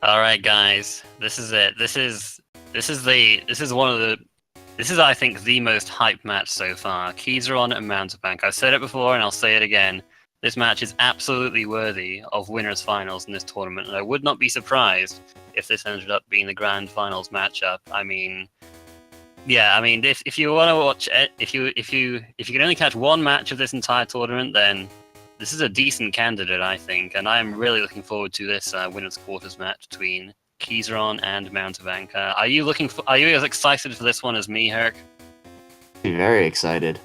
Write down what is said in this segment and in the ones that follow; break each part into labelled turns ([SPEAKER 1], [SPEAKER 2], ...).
[SPEAKER 1] All right, guys, this is it. This is I think the most hyped match so far. Keizaron and Mountebank. I've said it before and I'll say it again. This match is absolutely worthy of winners finals in this tournament, and I would not be surprised if this ended up being the grand finals matchup. I mean, yeah, I mean, if you want to watch it, if you can only catch one match of this entire tournament, then this is a decent candidate, I think, and I am really looking forward to this winners quarters match between Keizaron and Mountebank. Are you as excited for this one as me, Herc?
[SPEAKER 2] Very excited.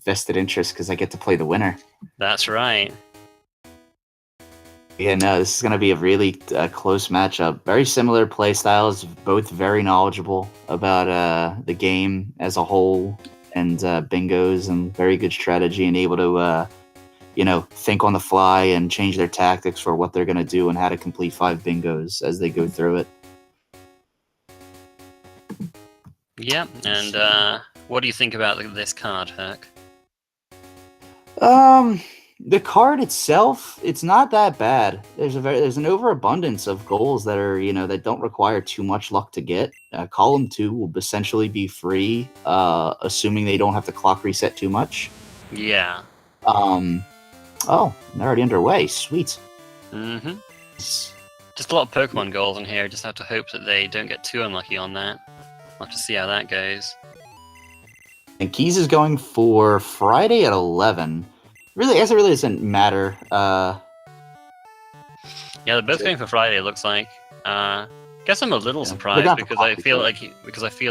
[SPEAKER 2] Vested interest because I get to play the winner.
[SPEAKER 1] That's right.
[SPEAKER 2] Yeah, no, this is going to be a really close matchup. Very similar play styles, both very knowledgeable about the game as a whole and bingos and very good strategy and able to, think on the fly and change their tactics for what they're going to do and how to complete 5 bingos as they go through it.
[SPEAKER 1] Yeah, and what do you think about this card, Herc?
[SPEAKER 2] The card itself, it's not that bad. There's an overabundance of goals that are, that don't require too much luck to get. Column 2 will essentially be free, assuming they don't have to clock reset too much.
[SPEAKER 1] Yeah.
[SPEAKER 2] Oh, they're already underway. Sweet.
[SPEAKER 1] Mm-hmm. Just a lot of Pokemon goals in here. Just have to hope that they don't get too unlucky on that. I'll have to see how that goes.
[SPEAKER 2] And Keys is going for Friday at 11. Really, I guess it really doesn't matter.
[SPEAKER 1] Yeah, they're both going for Friday. It looks like. Guess I'm a little surprised because I feel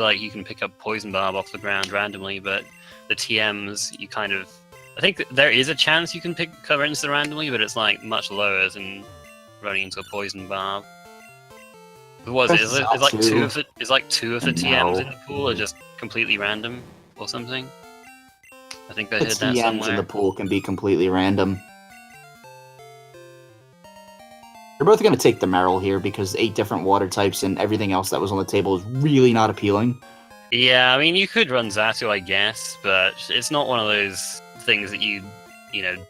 [SPEAKER 1] like you can pick up Poison Barb off the ground randomly, but the TMs you kind of. I think there is a chance you can pick cover insta randomly, but it's like much lower than running into a Poison Barb. What was it? Is like two of the TMs in the pool are just completely random or something? I think I heard that somewhere.
[SPEAKER 2] TMs in the pool can be completely random. You're both going to take the Meryl here because 8 different water types and everything else that was on the table is really not appealing.
[SPEAKER 1] Yeah, I mean, you could run Xatu, I guess, but it's not one of those things that you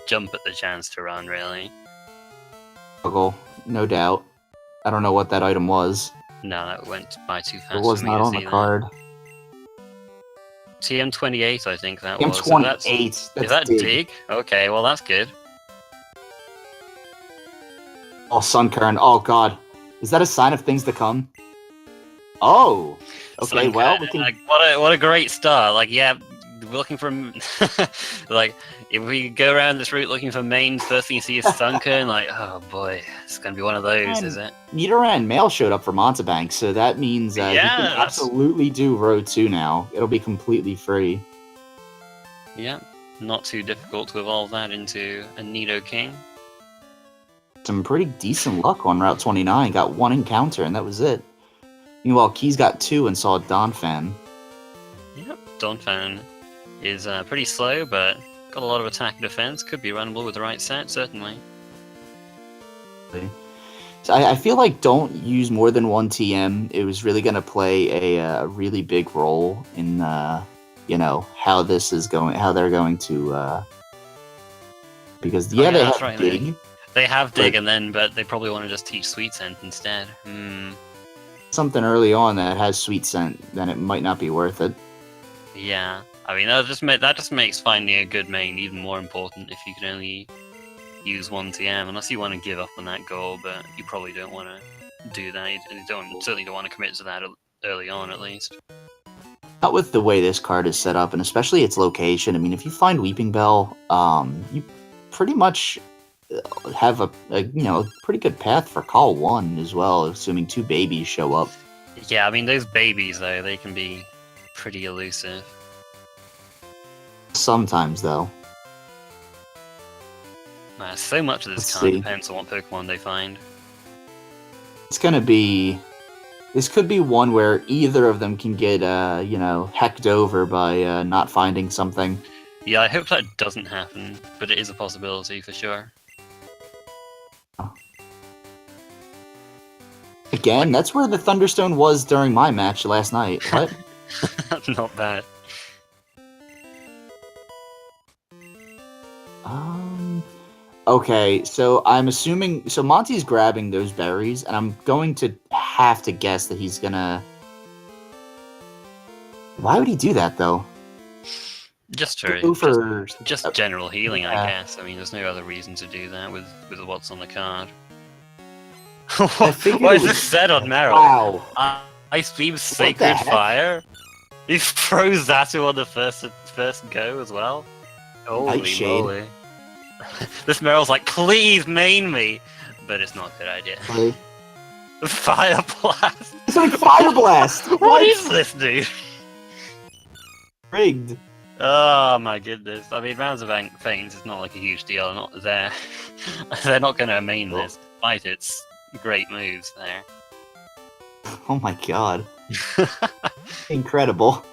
[SPEAKER 1] jump at the chance to run, really.
[SPEAKER 2] No doubt. I don't know what that item was.
[SPEAKER 1] No, that went by too fast.
[SPEAKER 2] It was not on the card.
[SPEAKER 1] TM28, I think that
[SPEAKER 2] was. TM28. Is
[SPEAKER 1] that Dig? Okay, well, that's good.
[SPEAKER 2] Oh, Sunkern. Oh, God. Is that a sign of things to come? Oh. Okay,
[SPEAKER 1] Sunkern,
[SPEAKER 2] well, we can...
[SPEAKER 1] what a great start. Like, yeah, we're looking for... like, if we go around this route looking for main, first thing you see is Sunkern, like, oh, boy, it's going to be one of those, is it?
[SPEAKER 2] Nidoran Mail showed up for Mountebank, so that means you can absolutely do Row 2 now. It'll be completely free.
[SPEAKER 1] Yeah, not too difficult to evolve that into a Nidoking.
[SPEAKER 2] Some pretty decent luck on Route 29. Got 1 encounter, and that was it. Meanwhile, Keys got 2 and saw Donphan.
[SPEAKER 1] Yep, Donphan is pretty slow, but got a lot of attack and defense. Could be runnable with the right set, certainly.
[SPEAKER 2] So I feel like don't use more than 1 TM. It was really going to play a really big role in, how this is going, how they're going to, because, they have Dig.
[SPEAKER 1] They have Dig, but they probably want to just teach Sweet Scent instead.
[SPEAKER 2] Something early on that has Sweet Scent, then it might not be worth it.
[SPEAKER 1] Yeah, I mean, that just makes finding a good main even more important if you can only use 1 TM, unless you want to give up on that goal, but you probably don't want to do that. You certainly don't want to commit to that early on, at least.
[SPEAKER 2] Not with the way this card is set up, and especially its location. I mean, if you find Weeping Bell, you pretty much have a pretty good path for Call 1 as well, assuming 2 babies show up.
[SPEAKER 1] Yeah, I mean, those babies, though, they can be pretty elusive.
[SPEAKER 2] Sometimes, though.
[SPEAKER 1] So much of this card depends on what Pokemon they find.
[SPEAKER 2] It's gonna be... This could be one where either of them can get, hecked over by not finding something.
[SPEAKER 1] Yeah, I hope that doesn't happen, but it is a possibility for sure.
[SPEAKER 2] Again, that's where the Thunderstone was during my match last night. What?
[SPEAKER 1] Not bad.
[SPEAKER 2] Okay, so I'm assuming... So Monty's grabbing those berries, and I'm going to have to guess that he's gonna... Why would he do that, though?
[SPEAKER 1] Just
[SPEAKER 2] Go for...
[SPEAKER 1] just general healing, I
[SPEAKER 2] yeah.
[SPEAKER 1] guess. I mean, there's no other reason to do that with what's on the card.
[SPEAKER 2] I figured
[SPEAKER 1] What
[SPEAKER 2] it
[SPEAKER 1] is
[SPEAKER 2] was-
[SPEAKER 1] this said on Meryl?
[SPEAKER 2] Wow.
[SPEAKER 1] Ice Beam
[SPEAKER 2] the
[SPEAKER 1] Sacred
[SPEAKER 2] heck?
[SPEAKER 1] Fire? He throws Zatu on the first go as well? Holy
[SPEAKER 2] Nightshade.
[SPEAKER 1] moly. This Meryl's like, please main me! But it's not a good idea.
[SPEAKER 2] Really?
[SPEAKER 1] Fire Blast!
[SPEAKER 2] It's like Fire Blast!
[SPEAKER 1] What is this, dude?
[SPEAKER 2] Rigged.
[SPEAKER 1] Oh my goodness. I mean, Mountebank Faint is not like a huge deal. They're not going to main this, despite its great moves there.
[SPEAKER 2] Oh my god. Incredible.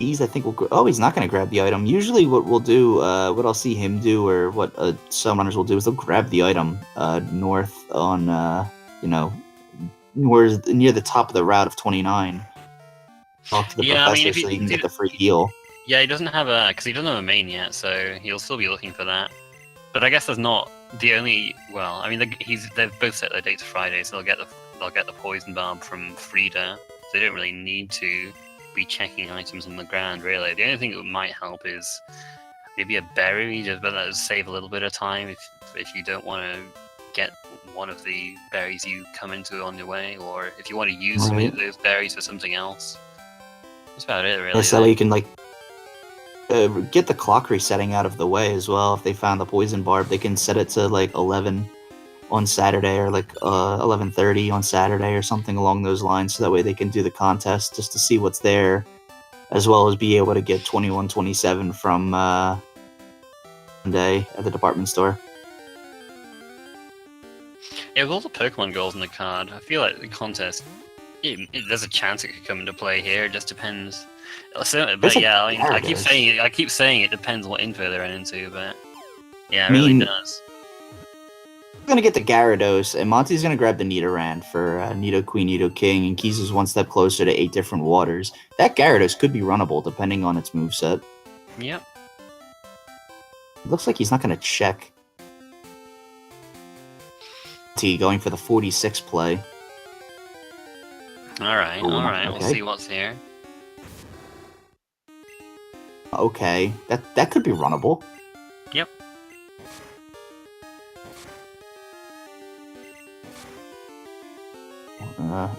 [SPEAKER 2] I think will. Oh, he's not going to grab the item. Usually, what we'll do, what I'll see him do, or what some runners will do, is they'll grab the item north on, near the top of the route of 29. Talk to the professor so he can get the free heal.
[SPEAKER 1] Yeah, he doesn't have because he doesn't have a main yet, so he'll still be looking for that. But I guess there's not the only. Well, I mean, they've both set their dates Friday, so they'll get the poison barb from Frida. So they don't really need to be checking items on the ground, really. The only thing that might help is maybe a berry, just but that would save a little bit of time if you don't want to get one of the berries you come into on your way, or if you want to use some of those berries for something else. That's about it, really.
[SPEAKER 2] Yeah, so that way you can get the clock resetting out of the way as well. If they found the poison barb, they can set it to 11 on Saturday, or 11:30 on Saturday, or something along those lines. So that way they can do the contest just to see what's there, as well as be able to get 21-27 from Monday at the department store.
[SPEAKER 1] Yeah, with all the Pokemon goals in the card, I feel like the contest, there's a chance it could come into play here. It just depends. But yeah, I mean, I keep saying it depends what info they're into, but yeah, it really does.
[SPEAKER 2] I'm gonna get the Gyarados, and Monty's gonna grab the Nidoran for Nido Queen, Nido King, and Keys is one step closer to 8 different waters. That Gyarados could be runnable depending on its moveset.
[SPEAKER 1] Yep.
[SPEAKER 2] It looks like he's not gonna check. T going for the 46 play.
[SPEAKER 1] Alright,
[SPEAKER 2] okay.
[SPEAKER 1] We'll see what's here.
[SPEAKER 2] Okay, that could be runnable.
[SPEAKER 1] Yep.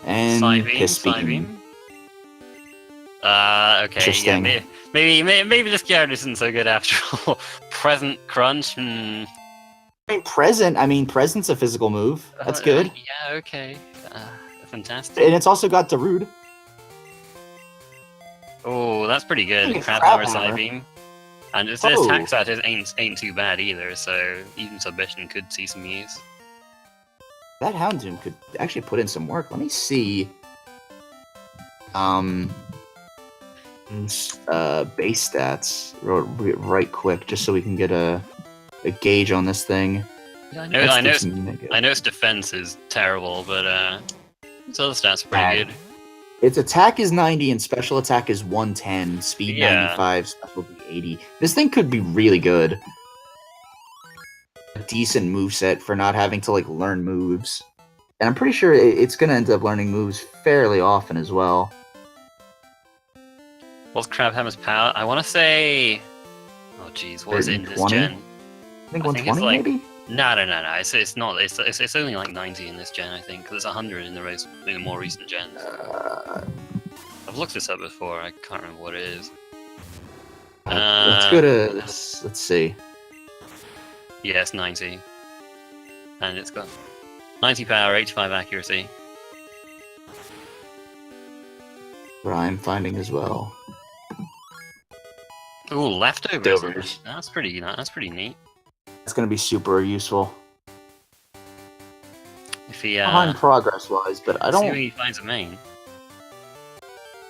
[SPEAKER 2] And
[SPEAKER 1] Psybeam. Okay, yeah, maybe this Gyarados isn't so good after all. Present Crunch,
[SPEAKER 2] I mean, Present's a physical move. That's good.
[SPEAKER 1] Yeah, okay. Fantastic.
[SPEAKER 2] And it's also got Darude.
[SPEAKER 1] Oh, that's pretty good. Crabhammer Psybeam. And its attack status ain't too bad either, so even Submission could see some use.
[SPEAKER 2] That Houndoom could actually put in some work. Let me see. Base stats right quick, just so we can get a gauge on this thing.
[SPEAKER 1] Yeah, I know its defense is terrible, but its other stats are pretty good.
[SPEAKER 2] Its attack is 90 and special attack is 110, speed 95, specialty 80. This thing could be really good. A decent moveset for not having to learn moves. And I'm pretty sure it's going to end up learning moves fairly often as well.
[SPEAKER 1] What's Crabhammer's power? I want to say... Oh jeez, what is it in this gen?
[SPEAKER 2] I think 120 maybe?
[SPEAKER 1] No. It's not. It's only 90 in this gen, I think. Because it's 100 in the more recent gens. I've looked this up before. I can't remember what it is.
[SPEAKER 2] Let's go to this. Let's see.
[SPEAKER 1] Yeah, it's 90. And it's got 90 power, 85 accuracy.
[SPEAKER 2] What I'm finding as well.
[SPEAKER 1] Ooh, leftovers. That's pretty neat.
[SPEAKER 2] It's going to be super useful.
[SPEAKER 1] If he
[SPEAKER 2] behind progress-wise, but I don't...
[SPEAKER 1] See when he finds a main.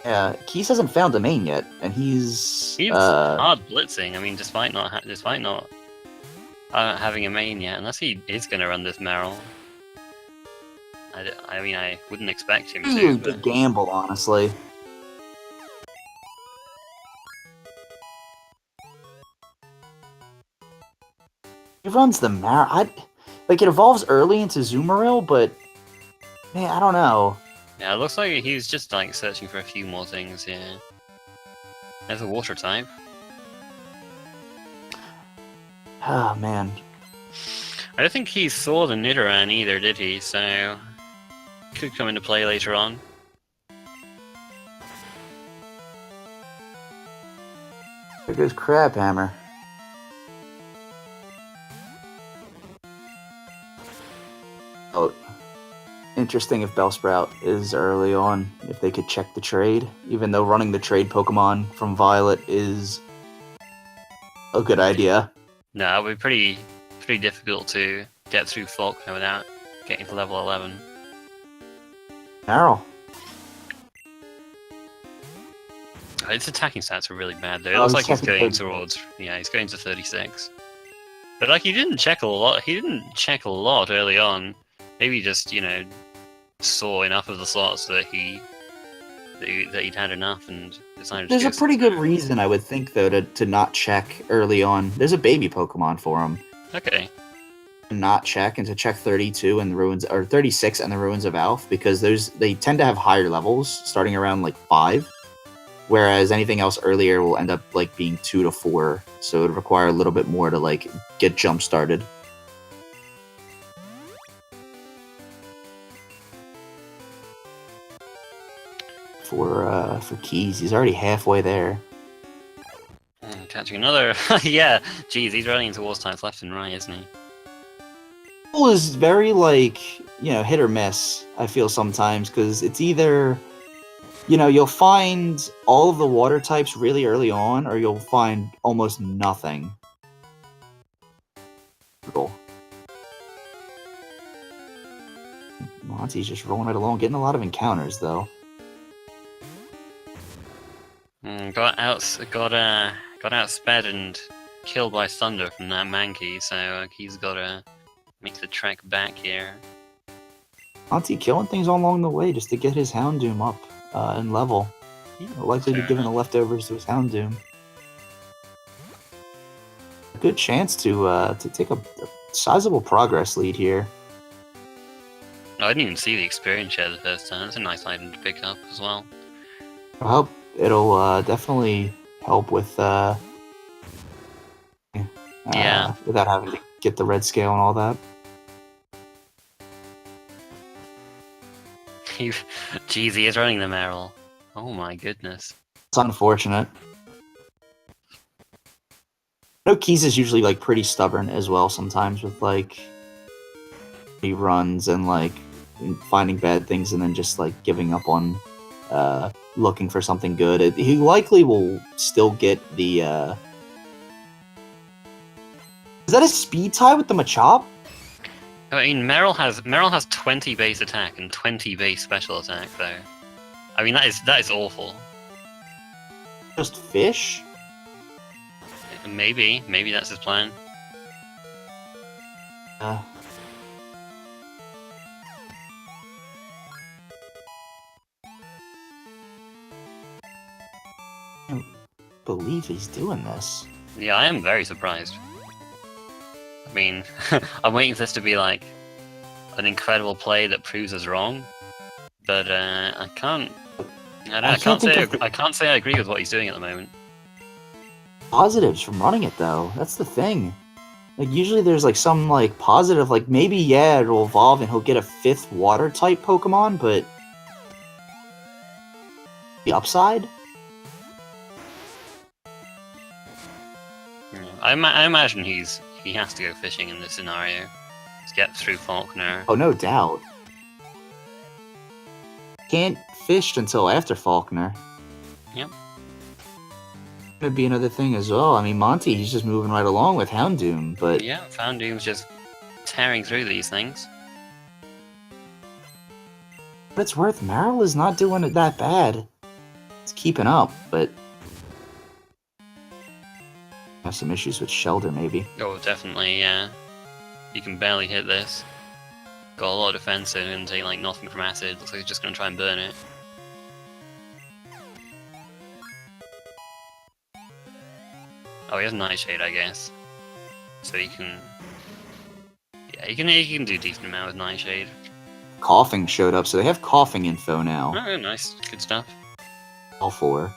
[SPEAKER 2] Yeah, Keys hasn't found a main yet, and he's
[SPEAKER 1] hard blitzing. I mean, despite not having a main yet, unless he is going to run this Meryl. I mean, I wouldn't expect him to.
[SPEAKER 2] But... Big gamble, honestly. It runs the like it evolves early into Zoomeril, but man, I don't know.
[SPEAKER 1] Yeah, it looks like he was just like searching for a few more things. Yeah, there's a water type.
[SPEAKER 2] Oh man,
[SPEAKER 1] I don't think he saw the Nidoran either, did he? So could come into play later on.
[SPEAKER 2] there goes Crabhammer. Oh, interesting if Bellsprout is early on, if they could check the trade, even though running the trade Pokemon from Violet is a good idea.
[SPEAKER 1] No, it would be pretty difficult to get through Faulkner without getting to level 11.
[SPEAKER 2] Meryl.
[SPEAKER 1] Its attacking stats are really bad though. It looks like he's going towards, yeah, he's going to 36. But like he didn't check a lot. He didn't check a lot early on. Maybe just, you know, saw enough of the slots that he'd had enough and decided.
[SPEAKER 2] There's a pretty good reason, I would think, though, to not check early on. There's a baby Pokemon for him.
[SPEAKER 1] Okay.
[SPEAKER 2] Not check and to check 32 in the ruins, or 36 in the ruins of Alph, because they tend to have higher levels, starting around like 5. Whereas anything else earlier will end up like being 2 to 4, so it would require a little bit more to like get jump started. For Keys, he's already halfway there.
[SPEAKER 1] Catching another, yeah. Geez, he's running towards times left and right, isn't he?
[SPEAKER 2] Is very like, you know, hit or miss. I feel sometimes because it's either, you know, you'll find all of the water types really early on, or you'll find almost nothing. Cool. Monty's just rolling right along, getting a lot of encounters though.
[SPEAKER 1] Got outsped and killed by Thunder from that Mankey, so he's gotta make the trek back here.
[SPEAKER 2] Monty killing things all along the way just to get his Houndoom up in level.
[SPEAKER 1] Yeah,
[SPEAKER 2] likely to be giving the leftovers to his Houndoom. A good chance to take a sizable progress lead here.
[SPEAKER 1] I didn't even see the experience share the first time. That's a nice item to pick up as well.
[SPEAKER 2] Well, it'll definitely help with
[SPEAKER 1] yeah,
[SPEAKER 2] without having to get the red scale and all that.
[SPEAKER 1] Jeez, he is running the Meryl. Oh my goodness.
[SPEAKER 2] It's unfortunate. I know Keys is usually like pretty stubborn as well sometimes with like he runs and like finding bad things and then just like giving up on looking for something good. He likely will still get the Is that a speed tie with the Machop?
[SPEAKER 1] I mean, Meryl has 20 base attack and 20 base special attack, though. I mean, that is awful.
[SPEAKER 2] Just fish?
[SPEAKER 1] Maybe that's his plan.
[SPEAKER 2] I can't believe he's doing this.
[SPEAKER 1] Yeah, I am very surprised. I mean, I'm waiting for this to be like an incredible play that proves us wrong, but I can't say I agree with what he's doing at the moment.
[SPEAKER 2] Positives from running it though. That's the thing. Like usually there's like some like positive, like maybe yeah it'll evolve and he'll get a 5th water type Pokemon, but the upside.
[SPEAKER 1] Yeah, I imagine he has to go fishing in this scenario to get through Faulkner.
[SPEAKER 2] Oh, no doubt. Can't fish until after Faulkner.
[SPEAKER 1] Yep.
[SPEAKER 2] Could be another thing as well. I mean, Monty, he's just moving right along with Houndoom, but
[SPEAKER 1] yeah, Houndoom's just tearing through these things.
[SPEAKER 2] But it's worth. Meryl is not doing it that bad. It's keeping up, but have some issues with Shelter, maybe.
[SPEAKER 1] Oh, definitely, yeah. You can barely hit this. Got a lot of defense in and take like nothing from acid. Looks like he's just gonna try and burn it. Oh, he has Nightshade, I guess. So he can Yeah, you can do a decent amount with Nightshade.
[SPEAKER 2] Coughing showed up, so they have coughing info now.
[SPEAKER 1] Oh, nice. Good stuff.
[SPEAKER 2] All 4.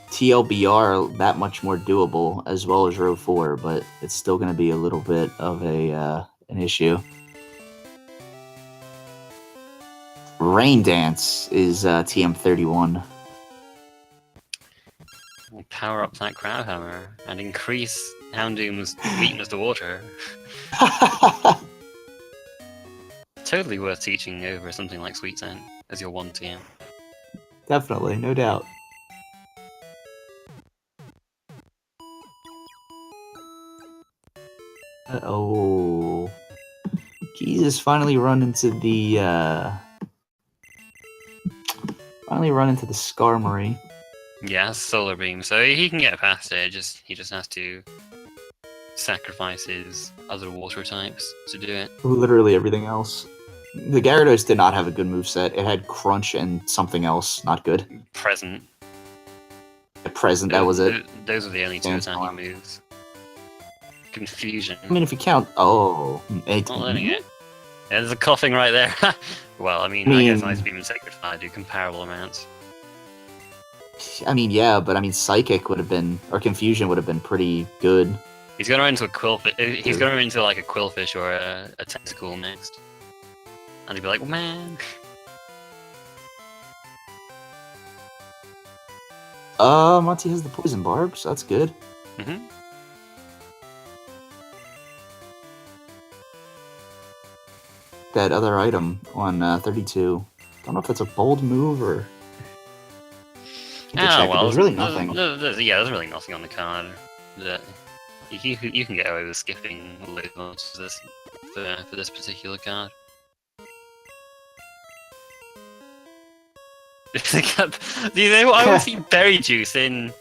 [SPEAKER 2] TLBR that much more doable, as well as row 4, but it's still going to be a little bit of an issue. Rain Dance is TM31.
[SPEAKER 1] We'll power up that Crowd Hammer and increase Houndoom's weakness to water. Totally worth teaching over something like Sweet Scent as your 1 TM.
[SPEAKER 2] Definitely, no doubt. Oh, Jesus! Finally run into the Skarmory.
[SPEAKER 1] Yeah, Solar Beam, so he can get past it. He just has to sacrifice his other water types to do it.
[SPEAKER 2] Literally everything else. The Gyarados did not have a good moveset. It had Crunch and something else not good.
[SPEAKER 1] Present.
[SPEAKER 2] Present, that was it.
[SPEAKER 1] Those are the only 2
[SPEAKER 2] Sandstorm.
[SPEAKER 1] attacking moves. Confusion.
[SPEAKER 2] I mean, if you count... Oh.
[SPEAKER 1] Not learning it. Yeah, there's a coughing right there. Well, I guess Ice Beam and Sacred Fire do comparable amounts.
[SPEAKER 2] I mean, yeah, but I mean, Psychic would have been... Or Confusion would have been pretty good.
[SPEAKER 1] He's gonna run into a Quillfish. He's gonna run into like a Quillfish or a Tentacool next. And he'd be like, man.
[SPEAKER 2] Monty has the Poison Barb, so that's good.
[SPEAKER 1] Mm-hmm.
[SPEAKER 2] That other item on 32. Don't know if that's a bold move or...
[SPEAKER 1] Oh, well,
[SPEAKER 2] there's really nothing.
[SPEAKER 1] There's really nothing on the card. You can get away with skipping all those monsters for this particular card. I want to see Berry Juice in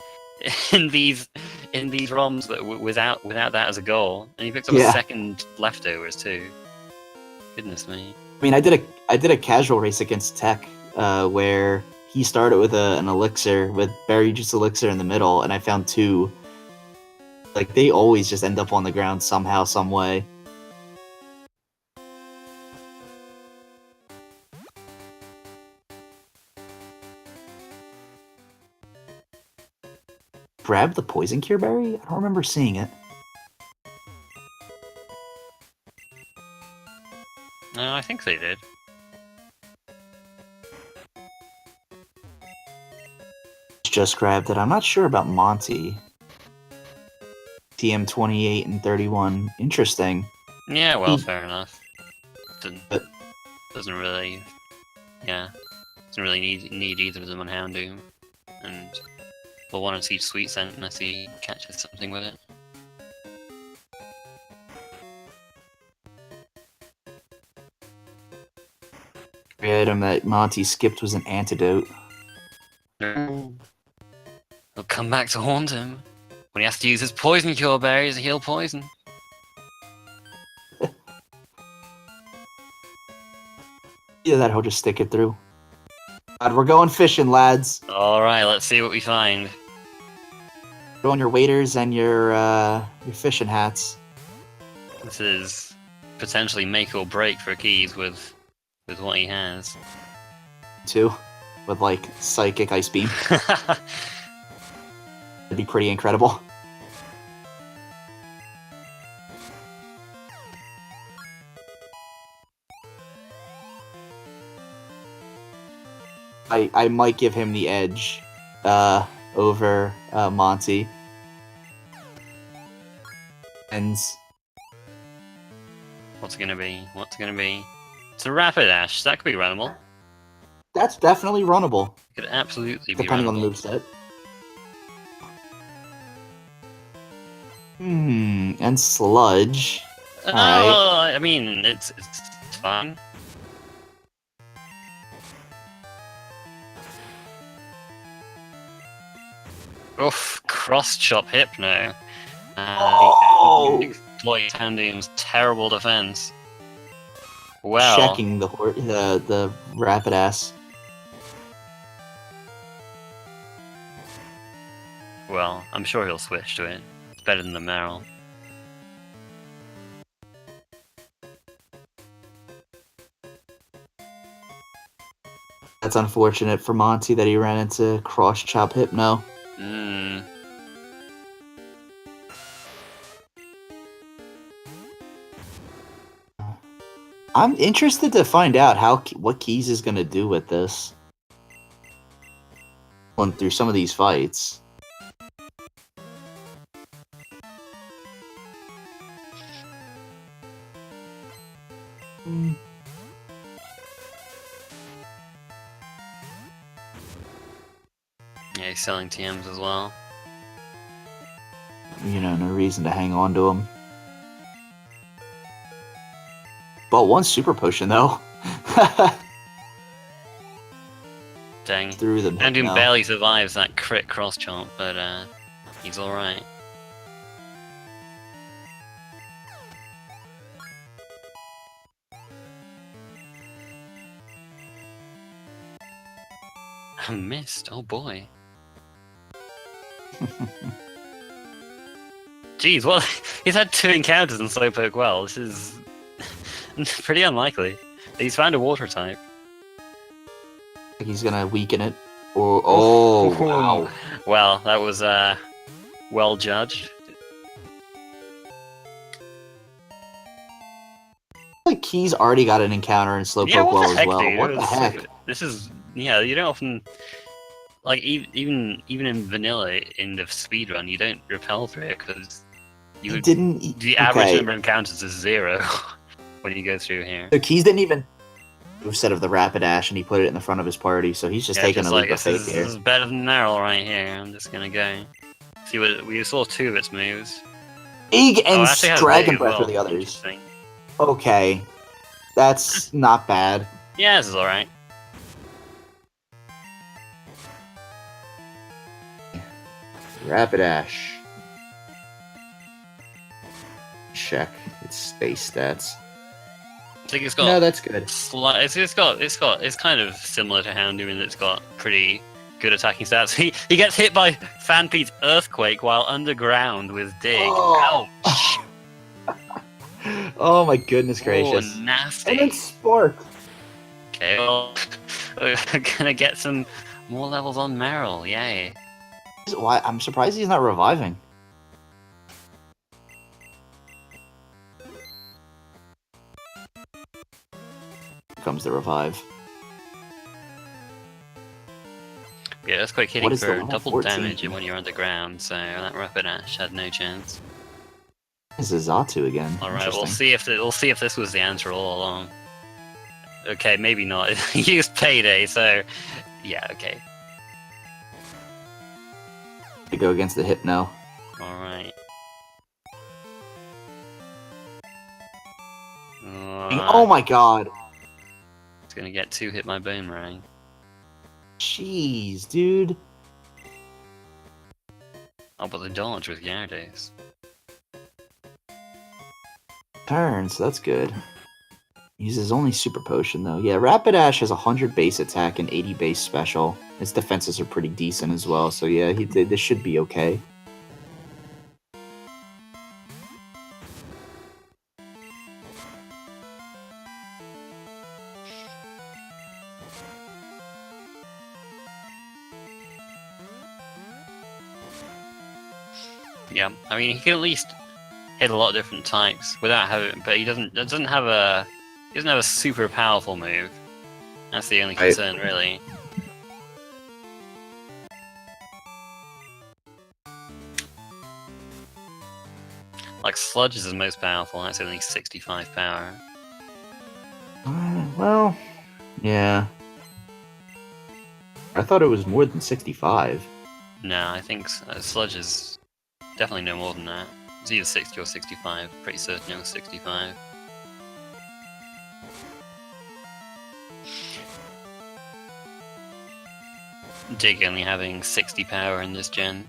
[SPEAKER 1] these ROMs that without that as a goal, and he picks up a second leftovers too. Goodness me!
[SPEAKER 2] I mean, I did a casual race against Tech where he started with an elixir with Berry Juice elixir in the middle, and I found 2. Like, they always just end up on the ground somehow, some way. Grab the Poison Cure Berry? I don't remember seeing it.
[SPEAKER 1] No, I think they did.
[SPEAKER 2] Just grabbed it. I'm not sure about Monty. TM 28 and 31. Interesting.
[SPEAKER 1] Yeah, well, fair enough. Doesn't really need either of them on Houndoom, and we'll want to teach Sweet Scent unless he catches something with it.
[SPEAKER 2] The item that Monty skipped was an antidote.
[SPEAKER 1] No. He'll come back to haunt him when he has to use his Poison Cure berries to heal poison.
[SPEAKER 2] Yeah, that he'll just stick it through. God, we're going fishing, lads.
[SPEAKER 1] Alright, let's see what we find.
[SPEAKER 2] Put on your waders and your fishing hats.
[SPEAKER 1] This is potentially make or break for Keys with what he has.
[SPEAKER 2] Too. With, like, Psychic Ice Beam. That'd be pretty incredible. I might give him the edge over Monty. And
[SPEAKER 1] what's it gonna be? What's it gonna be? It's a Rapidash. That could be runnable.
[SPEAKER 2] That's definitely runnable.
[SPEAKER 1] Could absolutely be
[SPEAKER 2] depending on the
[SPEAKER 1] runnable.
[SPEAKER 2] moveset. And Sludge.
[SPEAKER 1] No,
[SPEAKER 2] Alright.
[SPEAKER 1] I mean, it's fine. Oof, cross chop Hypno.
[SPEAKER 2] Oh!
[SPEAKER 1] Exploit Houndoom's terrible defense. Well,
[SPEAKER 2] Checking the Rapidash.
[SPEAKER 1] well, I'm sure he'll switch to it. It's better than the Meryl.
[SPEAKER 2] That's unfortunate for Monty that he ran into Cross Chop Hypno. I'm interested to find out what Keys is going to do with this. Going through some of these fights.
[SPEAKER 1] Yeah, he's selling TMs as well.
[SPEAKER 2] You know, no reason to hang on to him. But one super potion, though.
[SPEAKER 1] Dang.
[SPEAKER 2] Through them.
[SPEAKER 1] Andrew barely survives that crit cross chomp, but he's alright. I missed. Oh boy. Jeez, what? He's had 2 encounters in Slowpoke well. This is pretty unlikely. He's found a water type.
[SPEAKER 2] He's gonna weaken it. Or oh wow.
[SPEAKER 1] Well, that was well judged.
[SPEAKER 2] Like Keys already got an encounter in Slowpoke well as well.
[SPEAKER 1] Dude?
[SPEAKER 2] What the heck?
[SPEAKER 1] This is you don't often like even in vanilla in the speedrun you don't repel through it because the average number of encounters is 0 when you go through here.
[SPEAKER 2] So Keys didn't even set of the Rapid Ash and he put it in the front of his party, so he's just taking a leap of faith here.
[SPEAKER 1] This is better than Meryl right here. I'm just gonna go. See what we saw 2 of its moves.
[SPEAKER 2] Egg and Dragon Breath are the others. Okay. That's not bad.
[SPEAKER 1] Yeah, this is alright.
[SPEAKER 2] Rapid Ash. Check its space stats.
[SPEAKER 1] I think it's got.
[SPEAKER 2] No, that's good.
[SPEAKER 1] It's kind of similar to Houndoom in that it's got pretty good attacking stats. He gets hit by Fanpete's Earthquake while underground with Dig.
[SPEAKER 2] Oh.
[SPEAKER 1] Ouch!
[SPEAKER 2] Oh my goodness gracious!
[SPEAKER 1] Oh, nasty!
[SPEAKER 2] And it's Spark.
[SPEAKER 1] Okay, well, we're gonna get some more levels on Meryl. Yay!
[SPEAKER 2] Why? I'm surprised he's not reviving. Here comes the revive.
[SPEAKER 1] Yeah, Earthquake hitting for double
[SPEAKER 2] 14?
[SPEAKER 1] damage when you're underground, so that Rapid Ash had no chance.
[SPEAKER 2] This is Zatu again.
[SPEAKER 1] Alright, we'll see if this was the answer all along. Okay, maybe not. He used Payday, so yeah, okay.
[SPEAKER 2] To go against the Hypno.
[SPEAKER 1] Alright.
[SPEAKER 2] Oh my god!
[SPEAKER 1] It's gonna get 2 hit by Boomerang.
[SPEAKER 2] Jeez, dude.
[SPEAKER 1] Oh, but the dodge with Gyarados.
[SPEAKER 2] Turns, that's good. Uses only Super Potion, though. Yeah, Rapid Ash has 100 base attack and 80 base special. His defenses are pretty decent as well, so yeah, this should be okay.
[SPEAKER 1] Yeah, I mean, he can at least hit a lot of different types without having, but he doesn't have a super powerful move. That's the only concern, really. Like Sludge is his most powerful, and that's only 65 power.
[SPEAKER 2] Well, yeah. I thought it was more than 65.
[SPEAKER 1] No, I think Sludge is definitely no more than that. It's either 60 or 65. Pretty certain it was 65. Dig only having 60 power in this gen.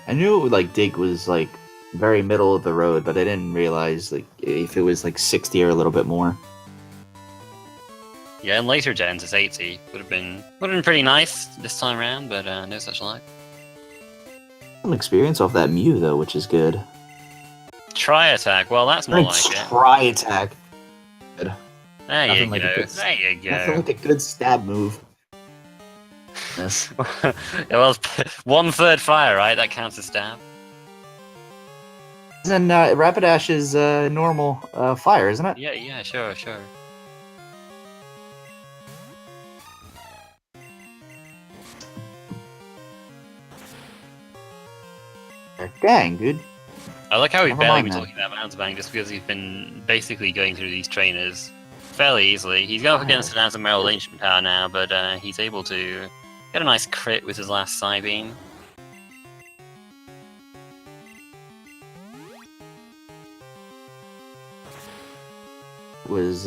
[SPEAKER 2] I knew like Dig was like very middle of the road, but I didn't realize like if it was like 60 or a little bit more.
[SPEAKER 1] Yeah, in later gens it's 80. Would have been pretty nice this time around, but no such luck.
[SPEAKER 2] Some experience off that Mew though, which is good.
[SPEAKER 1] Try attack. Well, that's more like it.
[SPEAKER 2] Try attack. Good.
[SPEAKER 1] There you
[SPEAKER 2] Nothing like
[SPEAKER 1] go.
[SPEAKER 2] a good,
[SPEAKER 1] There you
[SPEAKER 2] nothing
[SPEAKER 1] go.
[SPEAKER 2] like a good stab move. This.
[SPEAKER 1] It was 1/3 fire, right? That counts as stab.
[SPEAKER 2] And Rapidash is normal fire, isn't it?
[SPEAKER 1] Yeah, sure.
[SPEAKER 2] Dang, dude.
[SPEAKER 1] I like how we've
[SPEAKER 2] Never
[SPEAKER 1] barely
[SPEAKER 2] mind
[SPEAKER 1] been
[SPEAKER 2] then.
[SPEAKER 1] talking about Mountebank just because he's been basically going through these trainers fairly easily. He's going up against an Azumarill Ancient Power now, but he's able to get a nice crit with his last Psybeam.
[SPEAKER 2] Was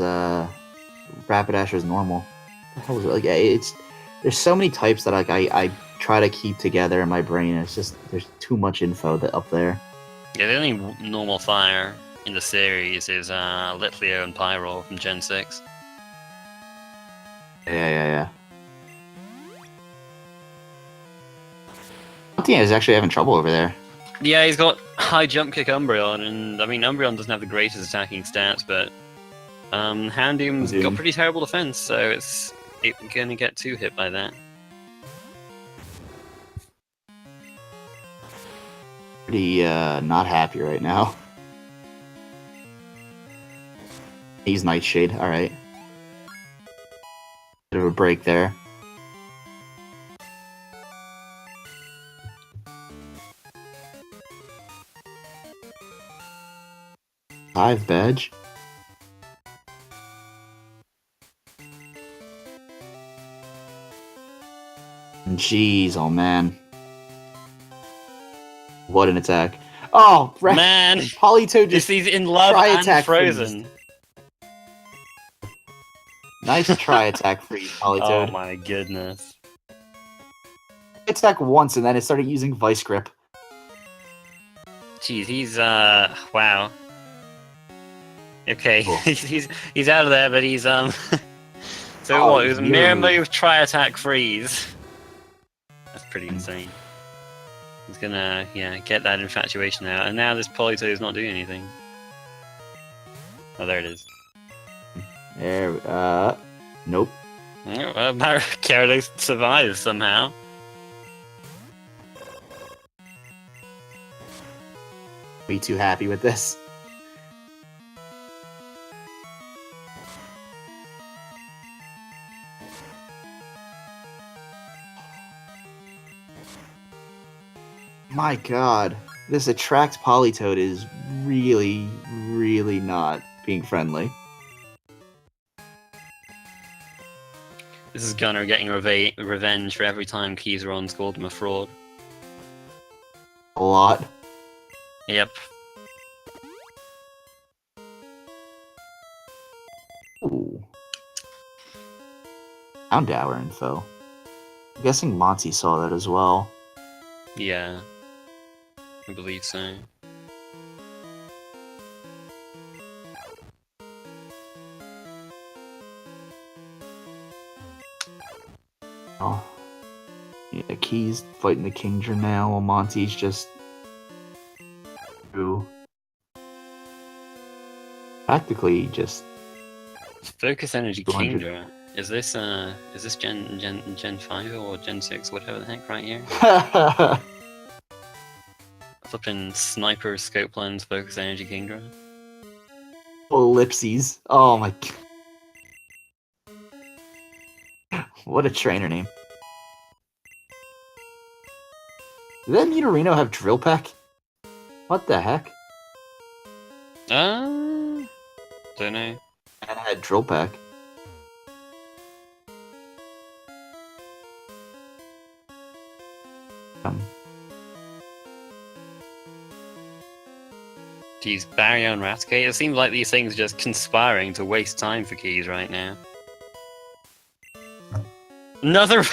[SPEAKER 2] Rapidash was normal. What the hell was it? Like there's so many types that like I try to keep together in my brain. It's just there's too much info that up there.
[SPEAKER 1] Yeah, the only normal fire in the series is Litleo and Pyro from Gen 6.
[SPEAKER 2] Yeah. Mountain is actually having trouble over there.
[SPEAKER 1] Yeah, he's got high jump kick Umbreon, and I mean Umbreon doesn't have the greatest attacking stats, but Houndoom's got pretty terrible defense, so it's gonna get 2 hit by that.
[SPEAKER 2] Pretty not happy right now. He's Nightshade, alright. Bit of a break there. Five badge. Jeez, oh man. What an attack. Oh,
[SPEAKER 1] Man!
[SPEAKER 2] Politoed just
[SPEAKER 1] He's in love and frozen.
[SPEAKER 2] Nice tri-attack freeze, Politoed.
[SPEAKER 1] Oh my goodness.
[SPEAKER 2] Attack once and then it started using Vice Grip.
[SPEAKER 1] Jeez, he's wow. Okay,
[SPEAKER 2] Cool.
[SPEAKER 1] he's out of there, but he's So what? It was a mirror move, tri-attack freeze. That's pretty insane. He's gonna get that infatuation out, and now this Polito is not doing anything. Oh, there it is.
[SPEAKER 2] There, nope.
[SPEAKER 1] Gyarados survives somehow.
[SPEAKER 2] Be too happy with this. My god, this attract Politoed is really, really not being friendly.
[SPEAKER 1] This is Gunnar getting revenge for every time Keizaron called him a fraud.
[SPEAKER 2] A lot.
[SPEAKER 1] Yep.
[SPEAKER 2] Ooh. Houndour info. I'm guessing Monty saw that as well.
[SPEAKER 1] Yeah. I believe so.
[SPEAKER 2] Oh. Yeah, Key's fighting the Kingdra now while Monty's just practically just
[SPEAKER 1] Focus Energy
[SPEAKER 2] 200.
[SPEAKER 1] Kingdra. Is this Gen 5 or Gen 6, whatever the heck, right here? Flipping Sniper Scope Lens Focus Energy Kingdra.
[SPEAKER 2] Ellipses. Oh my god. What a trainer name. Did that Mutterino have Drill Peck? What the heck?
[SPEAKER 1] Don't know.
[SPEAKER 2] And it had Drill Peck.
[SPEAKER 1] Geez, Barrio and Raticate. It seems like these things are just conspiring to waste time for Keys right now. Another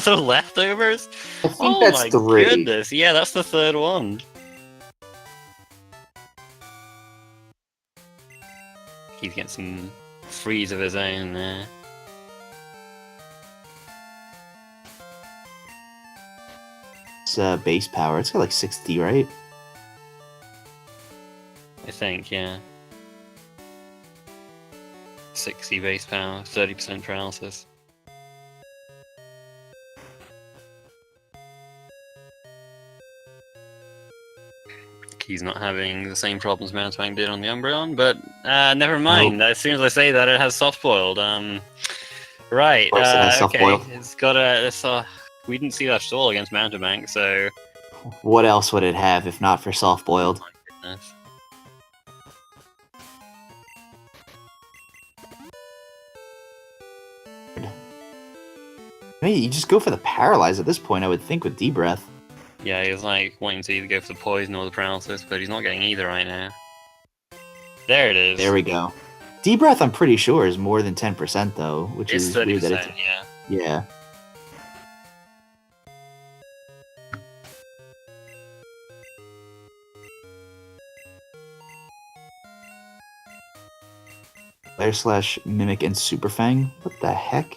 [SPEAKER 1] leftovers?
[SPEAKER 2] I think that's
[SPEAKER 1] my
[SPEAKER 2] 3.
[SPEAKER 1] goodness. Yeah, that's the 3rd one. He's getting some freeze of his own there.
[SPEAKER 2] It's base power. It's got like 60, right?
[SPEAKER 1] I think, yeah. 60 base power, 30% paralysis. He's not having the same problems Mountebank did on the Umbreon, but never mind. Nope. As soon as I say that, it has soft-boiled. Right.
[SPEAKER 2] Of course it has soft-boiled.
[SPEAKER 1] Okay. It's got a. We didn't see that at all against Mountebank, so.
[SPEAKER 2] What else would it have if not for soft-boiled?
[SPEAKER 1] Oh my goodness.
[SPEAKER 2] I mean, you just go for the paralyze at this point, I would think, with D-Breath.
[SPEAKER 1] Yeah, he's like wanting to either go for the poison or the paralysis, but he's not getting either right now. There it is.
[SPEAKER 2] There we go. D-Breath, I'm pretty sure, is more than 10%, though, which
[SPEAKER 1] it's
[SPEAKER 2] is
[SPEAKER 1] 30%,
[SPEAKER 2] weird that it's...
[SPEAKER 1] Yeah.
[SPEAKER 2] Flare / Mimic and Super Fang? What the heck?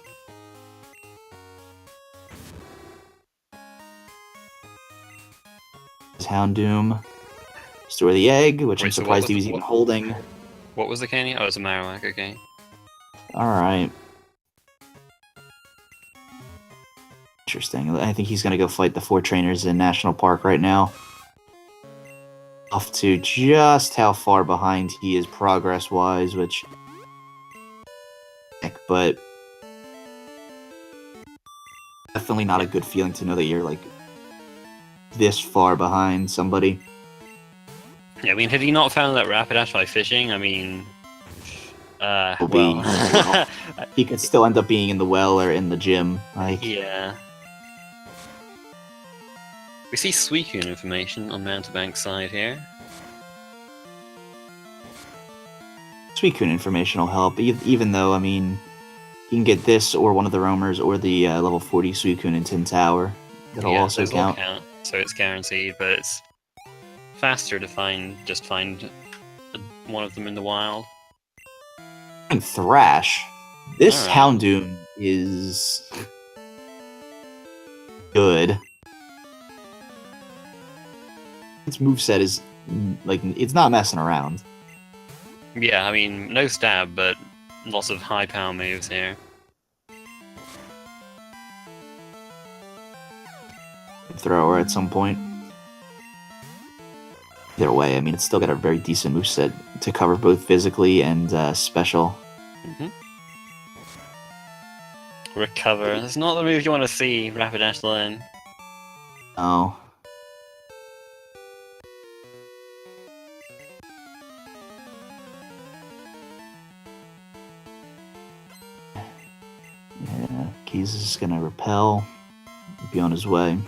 [SPEAKER 2] Houndoom. Store the egg, which I'm surprised he was even holding.
[SPEAKER 1] What was the candy? Oh, it's a Marowak, okay.
[SPEAKER 2] Alright. Interesting. I think he's going to go fight the 4 trainers in National Park right now. Off to just how far behind he is progress-wise, which... But... Definitely not a good feeling to know that you're, like, this far behind somebody.
[SPEAKER 1] Yeah, I mean, had he not found that Rapidash by fishing, I mean...
[SPEAKER 2] well... he could still end up being in the well or in the gym. Like...
[SPEAKER 1] Yeah. We see Suicune information on Mountebank's side here.
[SPEAKER 2] Suicune information will help, even though, I mean, you can get this or one of the roamers or the level 40 Suicune in Tin Tower. That'll also count.
[SPEAKER 1] So it's guaranteed, but it's faster to find one of them in the wild.
[SPEAKER 2] And Thrash. This Houndoom is good. Its moveset is, like, it's not messing around.
[SPEAKER 1] Yeah, I mean, no stab, but lots of high power moves here.
[SPEAKER 2] Thrower at some point. Either way, I mean, it's still got a very decent moveset to cover both physically and special.
[SPEAKER 1] Mm-hmm. Recover. That's not the move you want to see Rapidash learn.
[SPEAKER 2] Oh. Yeah, Keys is gonna repel. Be on his way.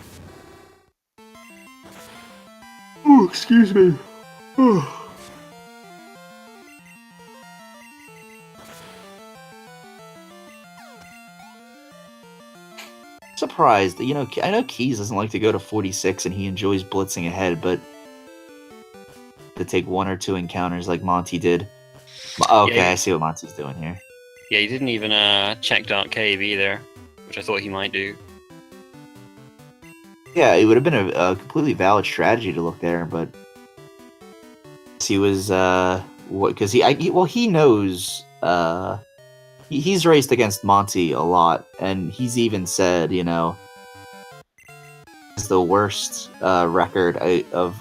[SPEAKER 2] Oh, excuse me. Surprised. You know, I know Keys doesn't like to go to 46 and he enjoys blitzing ahead, but to take 1 or 2 encounters like Monty did. Okay, yeah, I see what Monty's doing here.
[SPEAKER 1] Yeah, he didn't even check Dark Cave either, which I thought he might do.
[SPEAKER 2] Yeah, it would have been a completely valid strategy to look there, but he was because he knows he's raced against Monty a lot, and he's even said, you know, it's the worst record of